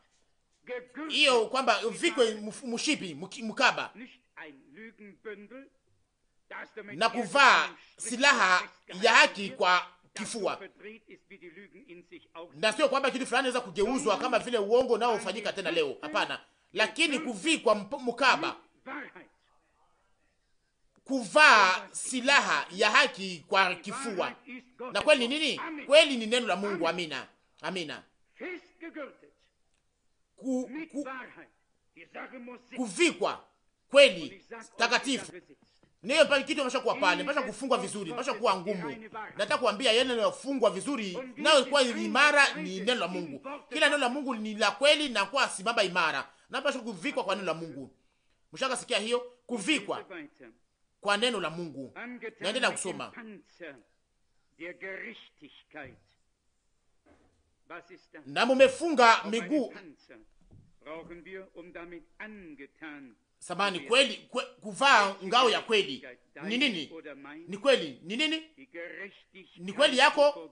hiyo kwamba vikwe mshipi, mkaba, na kuvaa silaha ya haki kwa kifua, na sio kwamba kitu fulani inaweza kugeuzwa kama vile uongo nao ufanyika tena leo. Hapana, lakini kuvikwa mkaba, kuvaa silaha ya haki kwa kifua. Na kweli ni nini? Kweli ni neno la Mungu. Amina, amina. Kuvikwa kweli takatifu niyo pale, kitu mpasha kuwa pale, mpasha kufungwa vizuri, mpasha kuwa ngumu. Nataka kuambia yeye neno lafungwa vizuri, nayo kwa imara ni neno la Mungu. Kila neno la Mungu ni la kweli na kwa simama imara, na mpasha kuvikwa kwa neno la Mungu. Mshaka sikia hiyo, kuvikwa kwa neno la Mungu. Naendelea kusoma. Na mumefunga miguu samani kweli, kuvaa ngao ya kweli. Ni nini? Ni kweli. Ni nini? Ni kweli yako,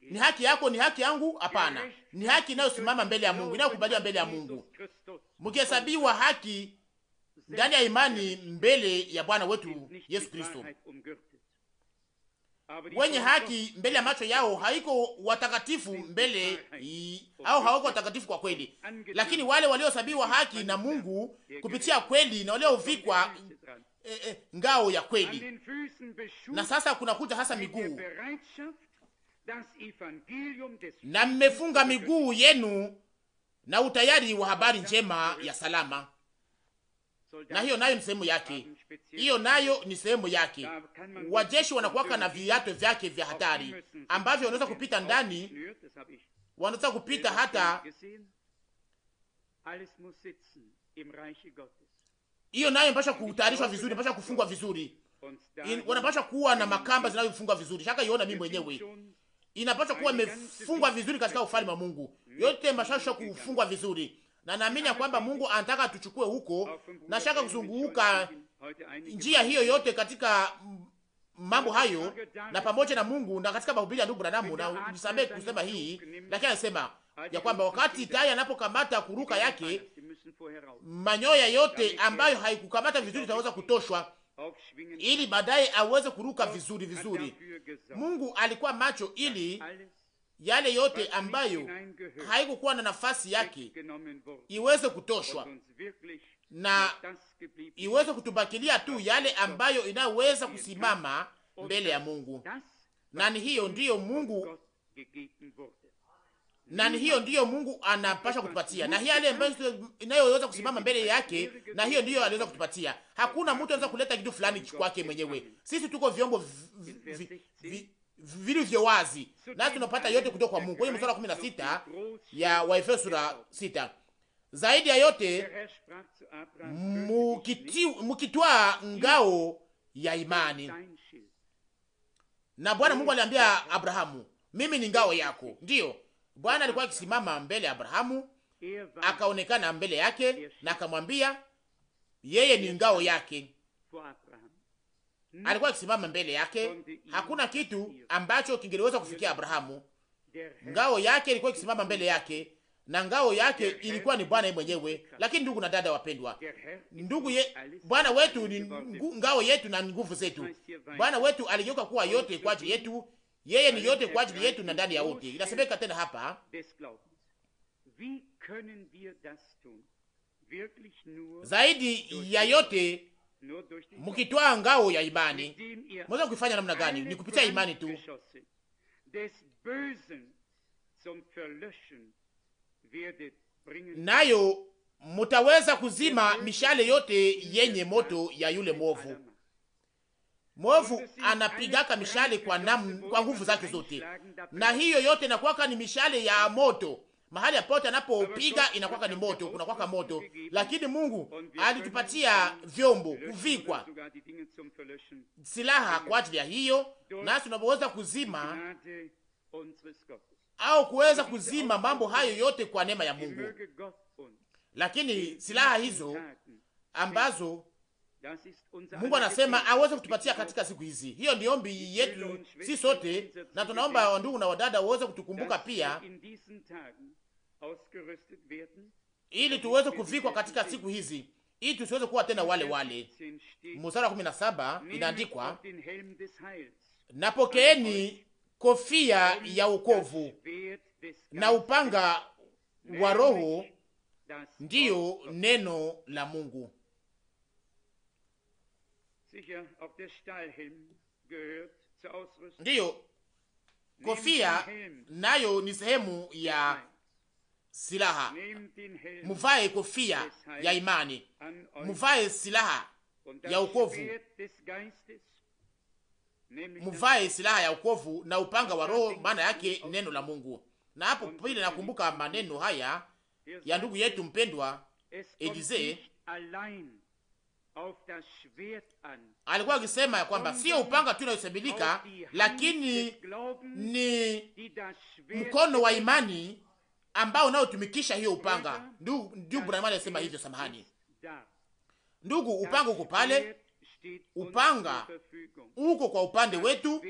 ni haki yako, ni haki yangu? Hapana, ni haki inayosimama mbele ya Mungu, inayokubaliwa mbele ya Mungu, mkihesabiwa haki ndani ya imani mbele ya Bwana wetu Yesu Kristo. Wenye haki mbele ya macho yao haiko watakatifu mbele au hawako watakatifu kwa kweli, lakini wale waliohesabiwa haki na Mungu kupitia kweli na waliovikwa ngao ya kweli. Na sasa kunakuja hasa miguu, na mmefunga miguu yenu na utayari wa habari njema ya salama. Na hiyo nayo ni sehemu yake, hiyo nayo ni sehemu yake. Wajeshi wanakuwaka na viatu vyake vya hatari ambavyo wanaweza kupita ndani, wanaweza kupita hata hiyo nayo mpasha kutayarishwa vizuri, mpasha kufungwa vizuri, wanapasha kuwa na makamba zinazofungwa vizuri. Shaka iona mimi mwenyewe inapaswa kuwa imefungwa vizuri katika ufalme wa Mungu. Yote mashasha kufungwa vizuri, na naamini kwamba Mungu anataka tuchukue huko, na shaka kuzunguka njia hiyo yote katika mambo hayo na pamoja na Mungu. Na katika mahubiri ya ndugu Branham, na nisamehe kusema hii, lakini anasema ya kwamba wakati tai anapokamata kuruka yake, manyoya yote ambayo haikukamata vizuri itaweza kutoshwa ili baadaye aweze kuruka vizuri vizuri. Mungu alikuwa macho ili yale yote ambayo haikukuwa na nafasi yake iweze kutoshwa na iweze kutubakilia tu yale ambayo inaweza kusimama mbele ya Mungu. Na ni hiyo ndiyo Mungu, na ni hiyo ndiyo Mungu anapasha kutupatia, na yale ambayo inayoweza kusimama mbele yake, na hiyo ndiyo aliweza kutupatia. Hakuna mtu anaweza kuleta kitu fulani kwake mwenyewe. Sisi tuko vyombo vilivyo wazi, na tunapata yote kutoka kwa Mungu. Kwenye mstari wa 16 ya Waefeso sura 6, zaidi ya yote mukitwaa ngao ya imani. Na Bwana Mungu aliambia Abrahamu, mimi ni ngao yako. Ndiyo, Bwana alikuwa akisimama mbele ya Abrahamu, akaonekana mbele yake na akamwambia yeye ni ngao yake. Alikuwa akisimama mbele yake, hakuna kitu ambacho kingeliweza kufikia Abrahamu. Ngao yake ilikuwa ikisimama mbele yake, na ngao yake ilikuwa ni Bwana mwenyewe. Lakini ndugu na dada wapendwa, Bwana wetu ni ngao yetu na nguvu zetu. Bwana wetu aligeuka kuwa yote kwa ajili yetu, yeye ni yote kwa ajili yetu na ndani ya wote. Inasemeka tena hapa, zaidi ya yote mukitwaa ngao ya imani. Mweza kufanya namna gani? Ni kupitia imani tu. Nayo mutaweza kuzima mishale yote yenye moto ya yule mwovu. Mwovu anapigaka mishale kwa nguvu zake zote, na hiyo yote inakuwaka ni mishale ya moto. Mahali pote anapopiga inakuwaka ni moto, kunakuwaka moto. Lakini Mungu alitupatia vyombo, kuvikwa silaha kwa ajili ya hiyo, nasi tunaweza kuzima au kuweza kuzima mambo hayo yote kwa neema ya Mungu. Lakini silaha hizo ambazo Mungu anasema aweze kutupatia katika siku hizi, hiyo ni ombi yetu si sote, na tunaomba wandugu na wadada waweze kutukumbuka pia, ili tuweze kuvikwa katika siku hizi, ili tusiweze kuwa tena wale wale. Mstari wa 17 inaandikwa, napokeeni kofia ya wokovu na upanga wa Roho ndiyo neno la Mungu. Ndiyo, kofia nayo ni sehemu ya silaha. Muvae kofia ya imani, muvae silaha ya wokovu, muvae silaha ya wokovu na upanga wa Roho, maana yake neno la Mungu. Na hapo pili nakumbuka maneno haya ya ndugu yetu mpendwa Elize, alikuwa akisema ya kwamba sio upanga tu unaosemilika, lakini ni mkono wa imani ambao unaotumikisha hiyo upanga. Ndugu Branham alisema hivyo, samahani ndugu, upanga uko pale, upanga uko kwa upande wetu.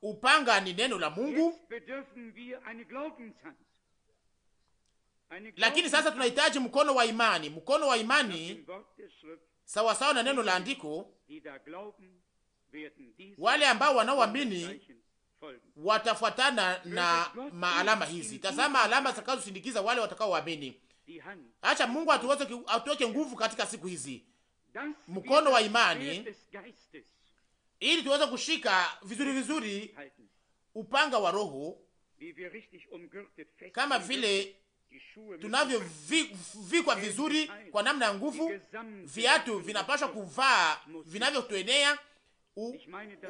Upanga ni neno la Mungu, lakini sasa tunahitaji mkono wa imani. Mkono wa imani sawa sawa na neno la andiko. Wale ambao wanaoamini watafuatana na maalama hizi. Tazama alama zitakazosindikiza wale watakaoamini. Acha Mungu atuweke nguvu katika siku hizi, mkono wa imani, ili tuweze kushika vizuri vizuri upanga wa Roho, kama vile tunavyovikwa vizuri kwa namna ya nguvu. Viatu vinapaswa kuvaa vinavyotuenea,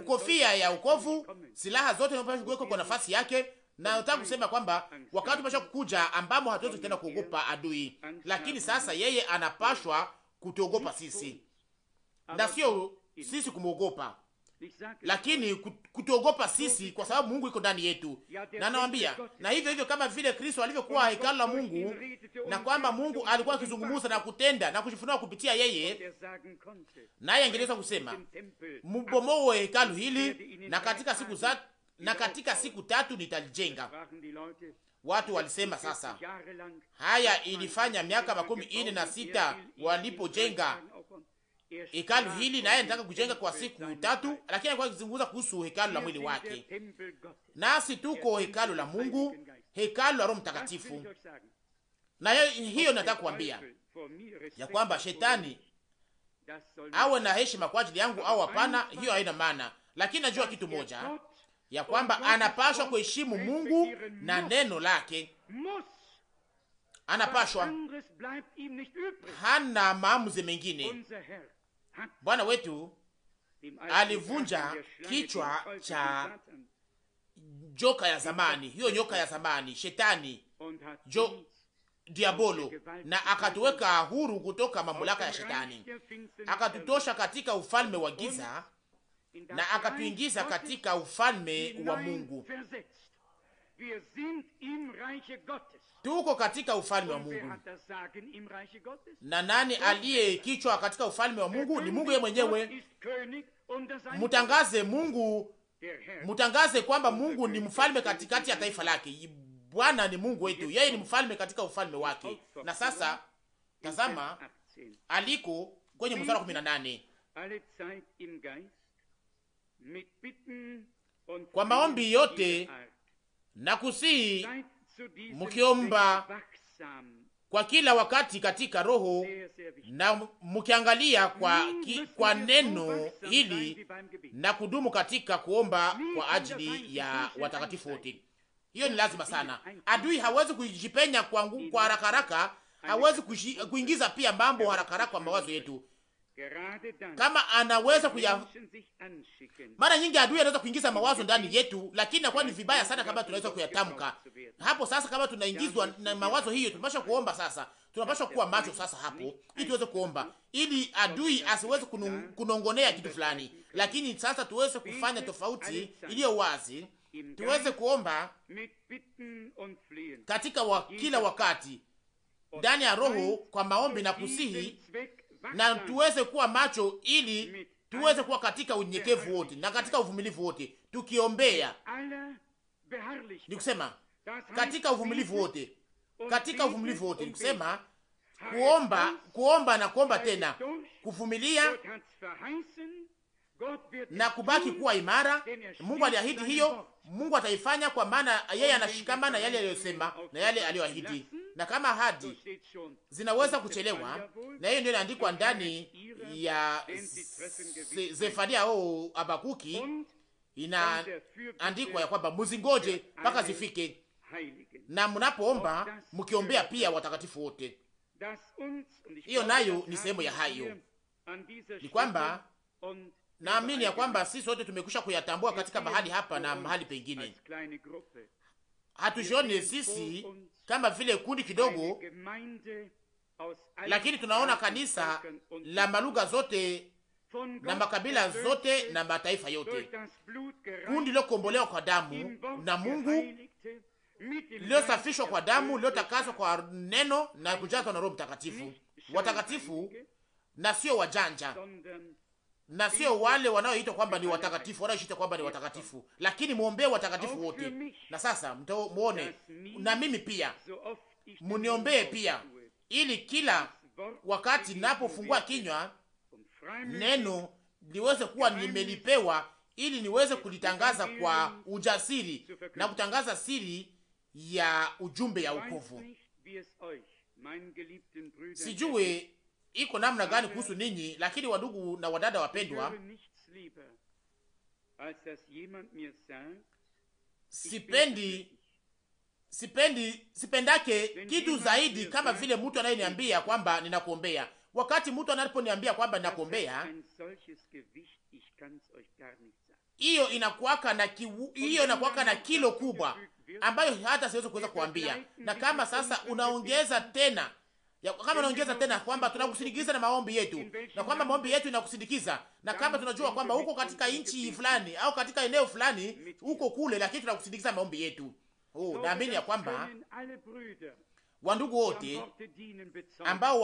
kofia ya wokovu, silaha zote zinapaswa kuwekwa kwa nafasi yake. Na nataka kusema kwamba wakati unapaswa kukuja ambamo hatuwezi tena kuogopa adui, lakini sasa yeye anapashwa kutuogopa sisi, na sio sisi kumwogopa, lakini kutuogopa sisi, kwa sababu Mungu iko ndani yetu. Na nawaambia, na hivyo hivyo kama vile Kristo alivyokuwa hekalu la Mungu, na kwamba Mungu alikuwa akizungumza na kutenda na kujifunua kupitia yeye, naye angeweza kusema mbomoe hekalu hili na katika siku 3 nitalijenga. Watu walisema sasa, haya ilifanya miaka 46 walipojenga hekalu hili, naye anataka kujenga kwa siku 3, lakini alikuwa akizungumza kuhusu hekalu la mwili wake. Nasi tuko hekalu la Mungu, hekalu la Roho Mtakatifu. Na hiyo nataka kuambia ya kwamba shetani awe na heshima kwa ajili yangu au hapana, hiyo haina maana, lakini najua kitu moja, ya kwamba anapashwa kuheshimu Mungu na neno lake. Anapashwa, hana maamuzi mengine. Bwana wetu alivunja kichwa cha joka ya zamani, hiyo nyoka ya zamani, shetani, diabolo, na akatuweka huru kutoka mamlaka ya shetani, akatutosha katika ufalme wa giza na akatuingiza katika ufalme wa Mungu. Tuko katika ufalme wa Mungu. Na nani aliye kichwa katika ufalme wa Mungu? Ni Mungu yeye mwenyewe. Mutangaze Mungu, mutangaze kwamba Mungu ni mfalme katikati ya taifa lake. Bwana ni Mungu wetu, yeye ni mfalme katika ufalme wake. Na sasa tazama aliko kwenye mstari wa 18, kwa maombi yote na kusihi mukiomba kwa kila wakati katika Roho, na mukiangalia kwa neno hili, na kudumu katika kuomba kwa ajili ya watakatifu wote. Hiyo ni lazima sana. Adui hawezi kujipenya kwa haraka haraka, hawezi kuingiza pia mambo haraka haraka kwa mawazo yetu. Kama anaweza mara nyingi adui anaweza kuingiza mawazo ndani yetu, lakini inakuwa ni vibaya sana kama tunaweza kuyatamka hapo. Sasa kama tunaingizwa na mawazo hiyo, tunapaswa kuomba sasa, tunapaswa kuwa macho sasa hapo, ili tuweze kuomba, ili adui asiweze kunongonea kitu fulani, lakini sasa tuweze kufanya tofauti iliyo wazi, tuweze kuomba katika kila wakati ndani ya Roho kwa maombi na kusihi, na tuweze kuwa macho ili tuweze kuwa katika unyenyekevu wote na katika uvumilivu wote, tukiombea. Ni kusema katika uvumilivu wote, katika uvumilivu wote, ni kusema kuomba na kuomba tena, kuvumilia. na kubaki kuwa imara. Mungu aliahidi hiyo, Mungu ataifanya, kwa maana yeye anashikamana yale aliyosema na yale aliyoahidi. Na kama ahadi zinaweza kuchelewa, na hiyo ndio inaandikwa ndani ya Zefania au Habakuki, inaandikwa ya kwamba muzingoje mpaka zifike, na mnapoomba mkiombea pia watakatifu wote. Hiyo nayo ni sehemu ya hayo, ni kwamba naamini ya kwamba sisi wote tumekwisha kuyatambua katika mahali hapa na mahali pengine. Hatujione sisi kama vile kundi kidogo, lakini tunaona kanisa la malugha zote na makabila zote na mataifa yote, kundi lilokombolewa kwa damu na Mungu, lililosafishwa kwa damu, lililotakaswa kwa neno na kujazwa na Roho Mtakatifu. Watakatifu na sio wajanja, na sio wale wanaoitwa kwamba ni watakatifu, wanaojiita kwamba ni watakatifu, lakini muombee watakatifu wote. Na sasa muone, na mimi pia muniombee pia, ili kila wakati napofungua kinywa neno liweze kuwa nimelipewa, ili niweze kulitangaza kwa ujasiri na kutangaza siri ya ujumbe ya wokovu. Sijue iko namna gani kuhusu ninyi, lakini wadugu na wadada wapendwa, sipendake kitu zaidi kama vile mtu anayeniambia kwamba ninakuombea. Wakati mtu anaponiambia kwamba ninakuombea, hiyo inakuwaka na kilo kubwa ambayo hata siwezi kuweza kuambia. Na kama sasa unaongeza tena kwamba tunakusindikiza na maombi yetu, na kwamba maombi yetu inakusindikiza, na kama tunajua kwamba uko katika nchi fulani au katika eneo fulani uko kule, lakini tunakusindikiza maombi yetu. Naamini ya kwamba wandugu wote ambao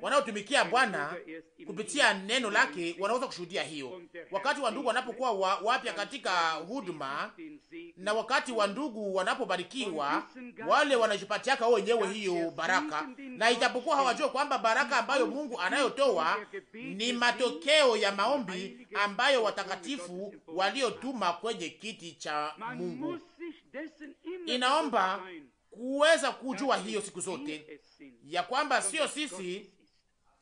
wanaotumikia Bwana kupitia neno lake wanaweza kushuhudia hiyo. Wakati wa ndugu wanapokuwa wapya katika huduma, na wakati wa ndugu wanapobarikiwa, wale wanajipatiaka wao wenyewe hiyo baraka, na ijapokuwa hawajua kwamba baraka ambayo Mungu anayotoa ni matokeo ya maombi ambayo watakatifu waliotuma kwenye kiti cha Mungu. Inaomba kuweza kujua hiyo siku zote ya kwamba sio sisi,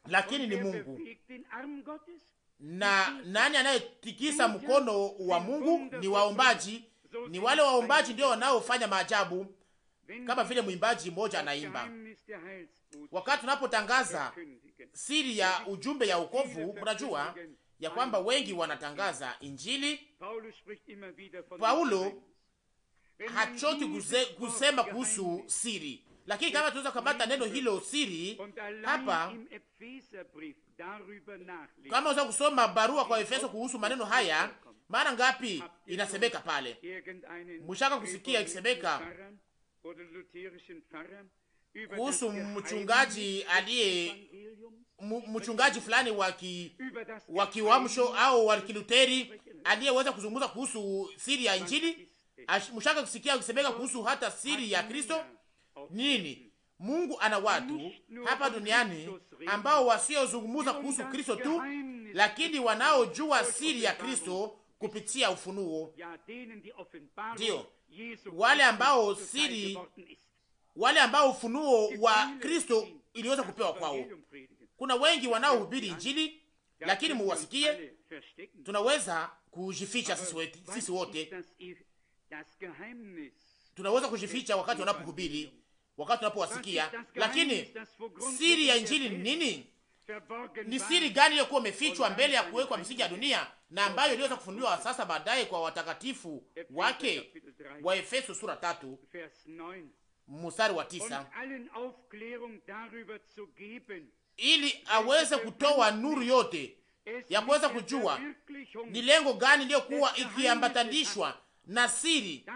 lakini ni Mungu. Na nani anayetikisa mkono wa Mungu? Ni waombaji. Ni wale waombaji ndio wanaofanya maajabu, kama vile mwimbaji mmoja anaimba. Wakati tunapotangaza siri ya ujumbe ya wokovu, mnajua ya kwamba wengi wanatangaza Injili. Paulo hachoki kusema kuhusu siri, lakini kama tunaweza kukamata neno hilo siri hapa, kama unaweza kusoma barua kwa Efeso kuhusu maneno haya, mara ngapi inasemeka pale? Mshaka kusikia ikisemeka kuhusu mchungaji fulani wa Kiwamsho au wa Kiluteri aliyeweza kuzungumza kuhusu siri ya Injili. Mshaka kusikia ikisemeka kuhusu hata siri ya Kristo. Nini? Mungu ana watu hapa duniani ambao wasiozungumza kuhusu Kristo tu, lakini wanaojua siri ya Kristo kupitia ufunuo. Ndio wale ambao ufunuo wa Kristo iliweza kupewa kwao. Kuna wengi wanaohubiri Injili, lakini muwasikie, tunaweza kujificha sisi wote. Tunaweza kujificha wakati wanapohubiri, wakati tunapowasikia, lakini siri ya Injili ni nini? Ni siri gani iliyokuwa imefichwa mbele ya kuwekwa misingi ya dunia na ambayo iliweza kufunuliwa sasa baadaye kwa watakatifu wake? Wa Efeso sura 3 mstari wa 9, ili aweze kutoa nuru yote ya kuweza kujua ni lengo gani iliyokuwa ikiambatanishwa na siri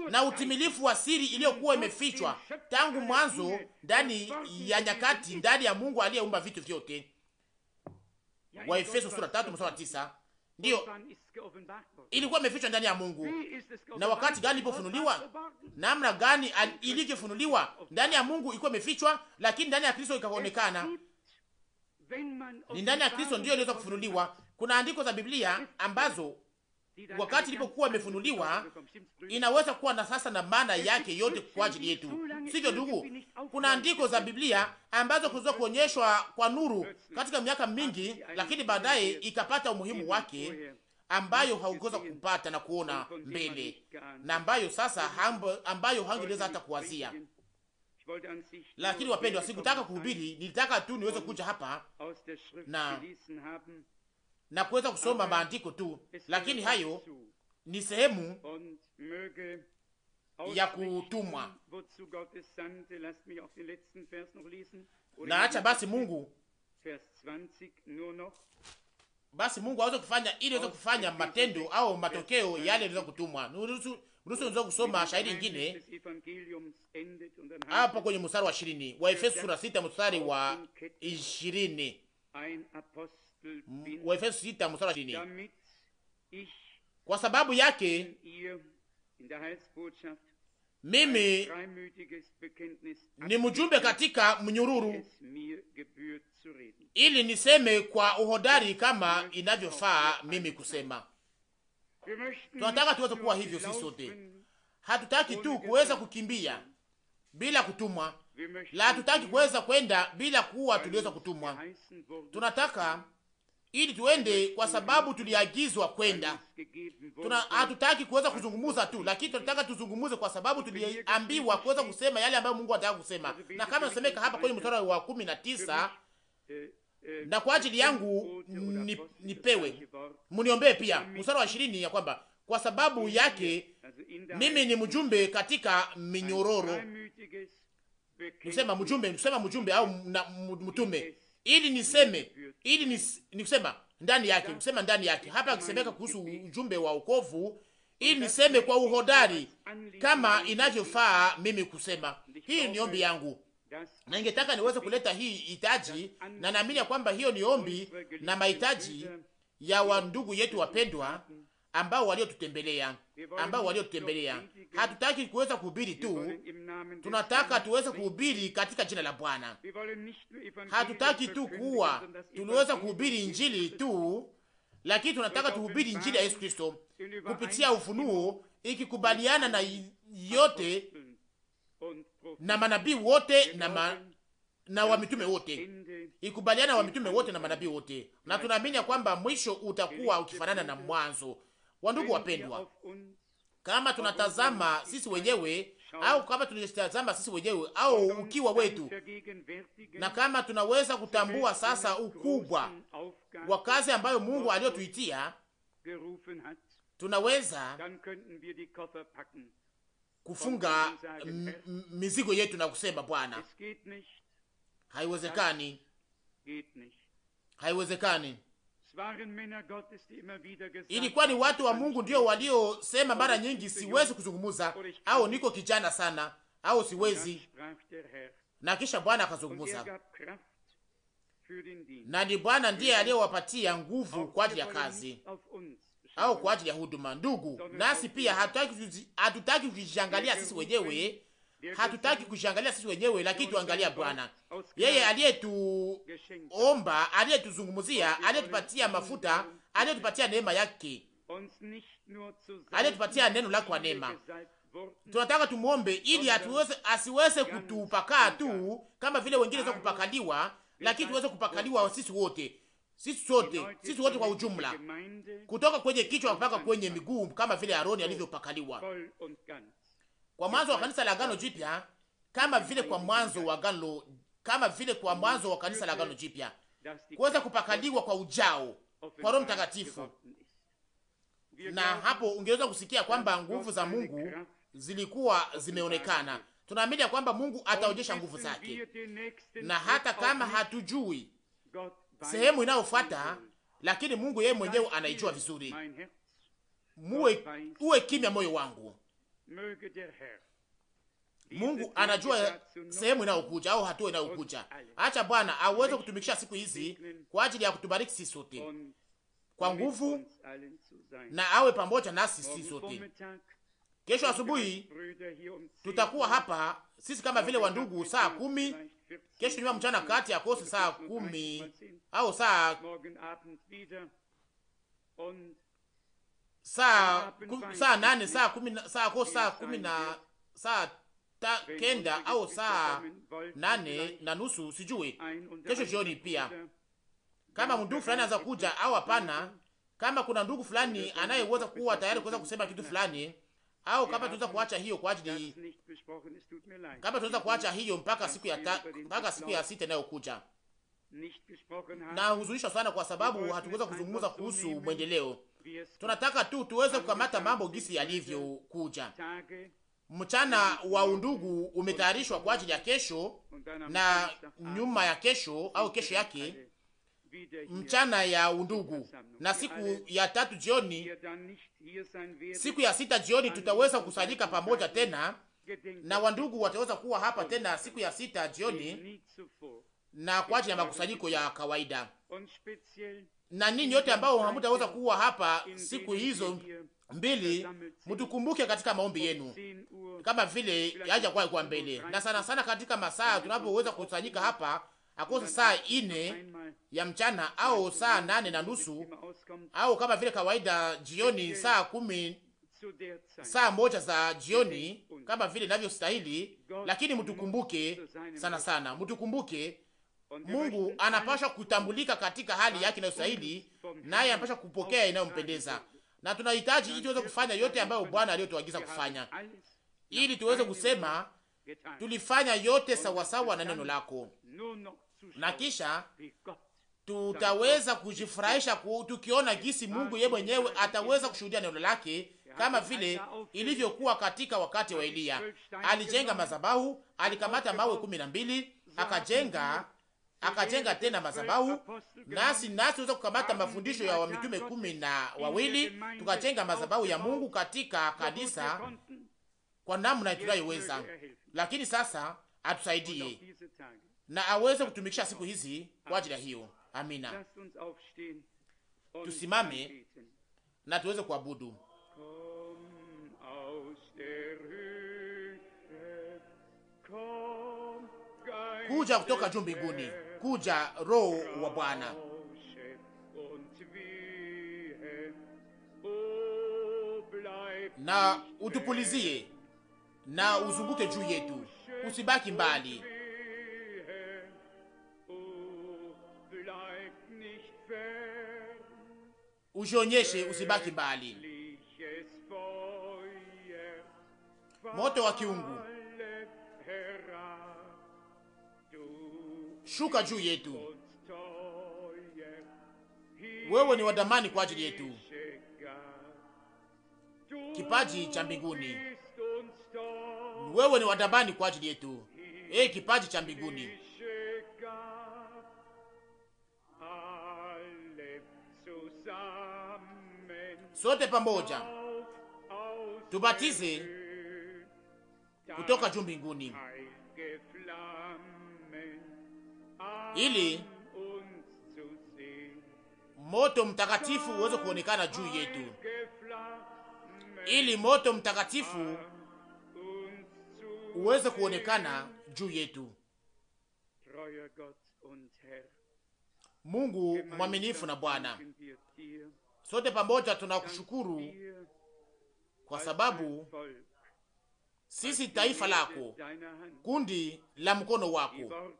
na utimilifu wa siri iliyokuwa imefichwa tangu mwanzo ndani ya nyakati, ndani ya Mungu aliyeumba vitu vyote. Wa Efeso sura 3 mstari wa 9. Ndio ilikuwa imefichwa ndani ya Mungu. Na wakati gani ilipofunuliwa? Namna gani ilivyofunuliwa? Ndani ya Mungu ilikuwa imefichwa, lakini ndani ya Kristo ikaonekana. Ni ndani ya Kristo ndiyo iliweza kufunuliwa. Kuna andiko za Biblia ambazo wakati ilipokuwa imefunuliwa inaweza kuwa na sasa na maana yake yote kwa ajili yetu, sivyo ndugu? Kuna andiko za Biblia ambazo kuweza kuonyeshwa kwa nuru katika miaka mingi, lakini baadaye ikapata umuhimu wake ambayo haukuweza kupata na kuona mbele, na ambayo sasa ambayo hangeweza hata kuwazia. Lakini wapendwa, sikutaka kuhubiri, nilitaka tu niweze kuja hapa na kuweza kusoma maandiko tu, lakini hayo ni sehemu ya kutumwa. Na acha basi Mungu aweze kufanya ili aweze kufanya matendo au matokeo yale yaliweza kutumwa. Nusu unaweza kusoma shahidi nyingine hapo kwenye mstari wa 20 wa Efeso sura 6 mstari wa 20. Wa Efeso 6 mstari wa 20. Kwa sababu yake mimi ni mjumbe katika mnyururu, ili niseme kwa uhodari kama inavyofaa mimi kusema. Tunataka tuweze kuwa hivyo sisi sote. Hatutaki tu kuweza kukimbia bila kutumwa, la hatutaki kuweza kwenda bila kuwa tuliweza kutumwa. Tunataka ili tuende kwa sababu tuliagizwa kwenda. Hatutaki kuweza kuzungumuza tu, lakini tunataka tuzungumuze kwa sababu tuliambiwa kuweza kusema yale ambayo Mungu anataka kusema. Na kama nasemeka hapa kwenye mstari wa 19, na kwa ajili yangu nipewe, muniombee pia. Mstari wa 20 ya kwamba kwa sababu yake mimi ni mjumbe katika minyororo. Nisema mjumbe au mtume, ili niseme, ili nikusema ndani yake, kusema ndani yake. Hapa akisemeka kuhusu ujumbe wa wokovu, ili niseme kwa uhodari kama inavyofaa mimi kusema. Hii ni ombi yangu, na ningetaka niweze kuleta hii hitaji, na naamini ya kwamba hiyo ni ombi na mahitaji ya wandugu yetu wapendwa ambao waliotutembelea. Hatutaki kuweza kuhubiri tu, tunataka tuweze kuhubiri katika jina la Bwana. Hatutaki tu kuwa tuliweza kuhubiri injili tu, lakini tunataka tuhubiri injili ya Yesu Kristo kupitia ufunuo, ikikubaliana na yote na manabii wote na wa mitume wote, ikubaliana wa mitume wote na manabii wote, na tunaamini kwamba mwisho utakuwa ukifanana na mwanzo. Wandugu wapendwa, kama tunatazama sisi wenyewe au kama tunatazama sisi wenyewe au ukiwa wetu, na kama tunaweza kutambua sasa ukubwa wa kazi ambayo Mungu aliyotuitia, tunaweza kufunga mizigo yetu na kusema, Bwana, haiwezekani. Ilikuwa ni watu wa Mungu ndio waliosema mara nyingi, siwezi kuzungumuza, au niko kijana sana, au siwezi. Na kisha Bwana akazungumuza, na ni Bwana ndiye aliyewapatia nguvu kwa ajili ya kazi au kwa ajili ya huduma. Ndugu, nasi pia hatutaki kujiangalia sisi wenyewe, lakini tuangalia Bwana, yeye aliyetuomba, aliyetuzungumzia, aliyetupatia mafuta, aliyetupatia neema yake, aliyetupatia neno lake kwa neema. Tunataka tumuombe ili asiweze kutupaka tu kama vile wengine waweza kupakaliwa, lakini tuweze kupakaliwa sisi wote kwa ujumla, kutoka kwenye kichwa mpaka kwenye miguu, kama vile Aroni alivyopakaliwa kwa mwanzo wa kanisa la Agano Jipya, kama vile kwa mwanzo wa kanisa la Agano Jipya, kuweza kupakaliwa kwa ujao kwa Roho Mtakatifu. Na hapo ungeweza kusikia kwamba nguvu za Mungu zilikuwa zimeonekana. Tunaamini ya kwamba Mungu ataonyesha nguvu zake, na hata kama hatujui sehemu inayofuata, lakini Mungu yeye mwenyewe anaijua vizuri. Uwe kimya moyo wangu, Mungu anajua sehemu inayokuja au hatua inayokuja. Acha Bwana aweze kutumikisha siku hizi kwa ajili ya kutubariki sisi sote kwa nguvu, na awe pamoja nasi sisi sote. Kesho asubuhi tutakuwa hapa sisi kama vile wandugu saa 10 kesho nyuma mchana kati akose saa 10 au saa 8 saa 10 saa akose saa 10 na saa kenda au saa 8:30 sijui. Kesho jioni pia, kama ndugu fulani anaweza kuja au hapana, kama kuna ndugu fulani anayeweza kuwa tayari kuweza kusema kitu fulani, au kama tunaweza kuacha hiyo kwa ajili, kama tunaweza kuacha hiyo mpaka siku ya sita inayokuja. Na huzunisha sana kwa sababu hatuweza kuzungumza kuhusu mwendeleo. Tunataka tu tuweze kukamata mambo gisi yalivyokuja. Mchana wa undugu umetayarishwa kwa ajili ya kesho, na nyuma ya kesho au kesho yake mchana ya undugu, na siku ya 3 jioni, siku ya 6 jioni tutaweza kukusanyika pamoja tena, na wandugu wataweza kuwa hapa tena siku ya 6 jioni, na kwa ajili ya makusanyiko ya kawaida. Na ninyi yote ambao hamtaweza kuwa hapa siku hizo mbili, mtukumbuke katika maombi yenu kama vile yaja kwa mbele, na sana sana katika masaa tunapoweza kukusanyika hapa, akose saa 4 ya mchana au saa 8:30 au kama vile kawaida jioni saa 10, saa 1 za jioni kama vile inavyostahili. Lakini mtukumbuke sana sana, mtukumbuke Mungu anapaswa kutambulika katika hali yake inayostahili, naye anapaswa kupokea inayompendeza, na tunahitaji ili tuweze kufanya yote ambayo Bwana aliyotuagiza kufanya, ili tuweze kusema tulifanya yote sawasawa na neno lako, na kisha tutaweza kujifurahisha tukiona gisi Mungu yeye mwenyewe ataweza kushuhudia neno lake, kama vile ilivyokuwa katika wakati wa Eliya. Alijenga madhabahu, alikamata mawe 12 akajenga tena madhabahu. Nasi tuweza kukamata mafundisho ya mitume 12, tukajenga madhabahu ya Mungu katika kanisa kwa namna tunayoweza. Lakini sasa atusaidie na aweze kutumikisha siku hizi kwa ajili ya hiyo. Amina. Tusimame na tuweze kuabudu. Kuja kutoka juu mbinguni, kuja Roho wa Bwana. Na utupulizie na uzunguke juu yetu, usibaki mbali. Ujionyeshe, usibaki mbali. Moto wa kiungu, shuka juu yetu. Wewe ni wadamani kwa ajili yetu, kipaji cha mbinguni. Wewe ni wadamani kwa ajili yetu, kipaji cha mbinguni. Sote pamoja tubatize kutoka juu mbinguni, ili moto mtakatifu uweze kuonekana juu yetu, ili moto mtakatifu uweze kuonekana juu yetu. Mungu mwaminifu na Bwana, sote pamoja tunakushukuru kwa sababu sisi taifa lako, kundi la mkono wako,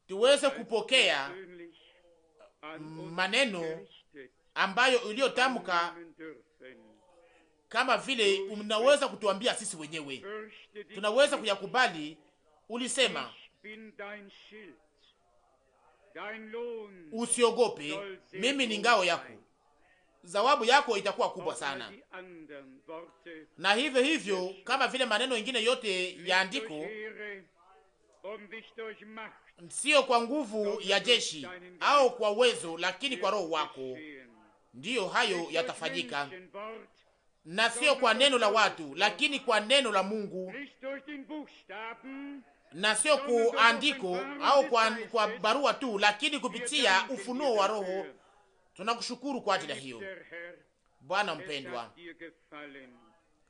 tuweze kupokea maneno ambayo uliyotamka, kama vile unaweza kutuambia sisi wenyewe, tunaweza kuyakubali. Ulisema usiogope, mimi ni ngao yako, zawabu yako itakuwa kubwa sana. Na hivyo hivyo, kama vile maneno mengine yote ya andiko, sio kwa nguvu ya jeshi au kwa uwezo, lakini kwa Roho wako ndiyo hayo yatafanyika, na sio kwa neno la watu, lakini kwa neno la Mungu, na sio kwa andiko au kwa barua tu, lakini kupitia ufunuo wa Roho. Tunakushukuru kwa ajili ya hiyo Bwana mpendwa.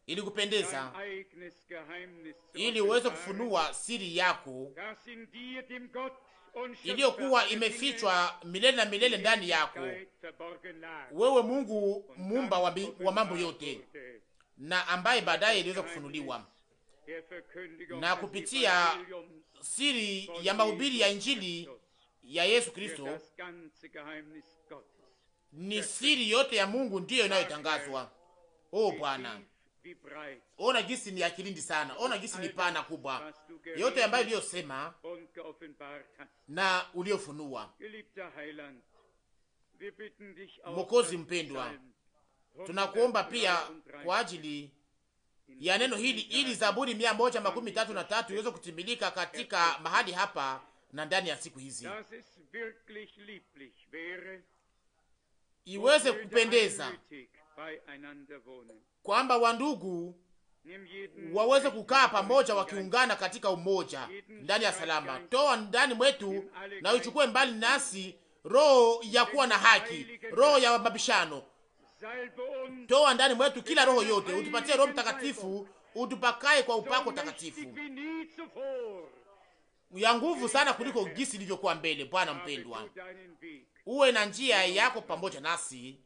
ilikupendeza ili uweze kufunua siri yako iliyokuwa imefichwa milele na milele ndani yako, wewe Mungu muumba wa mambo yote, na ambaye baadaye iliweza kufunuliwa na kupitia siri ya mahubiri ya Injili ya Yesu Kristo. Ni siri yote ya Mungu ndiyo inayotangazwa. Oh Bwana, ona gisi ni akilindi sana, ona gisi ni pana kubwa, yote ambayo uliyosema na uliofunua. Mwokozi mpendwa, tunakuomba pia kwa ajili ya neno hili, ili Zaburi 133 iweze kutimilika katika mahali hapa na ndani ya siku hizi, iweze kupendeza kwamba wandugu waweze kukaa pamoja wakiungana katika umoja ndani ya salama. Toa ndani mwetu na uchukue mbali nasi roho ya kuwa na haki, roho ya mabishano. Toa ndani mwetu kila roho yote, utupatie Roho Mtakatifu, utupakae kwa upako takatifu ya nguvu sana kuliko gisi ilivyokuwa mbele. Bwana mpendwa, uwe na njia yako pamoja nasi.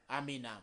Amina.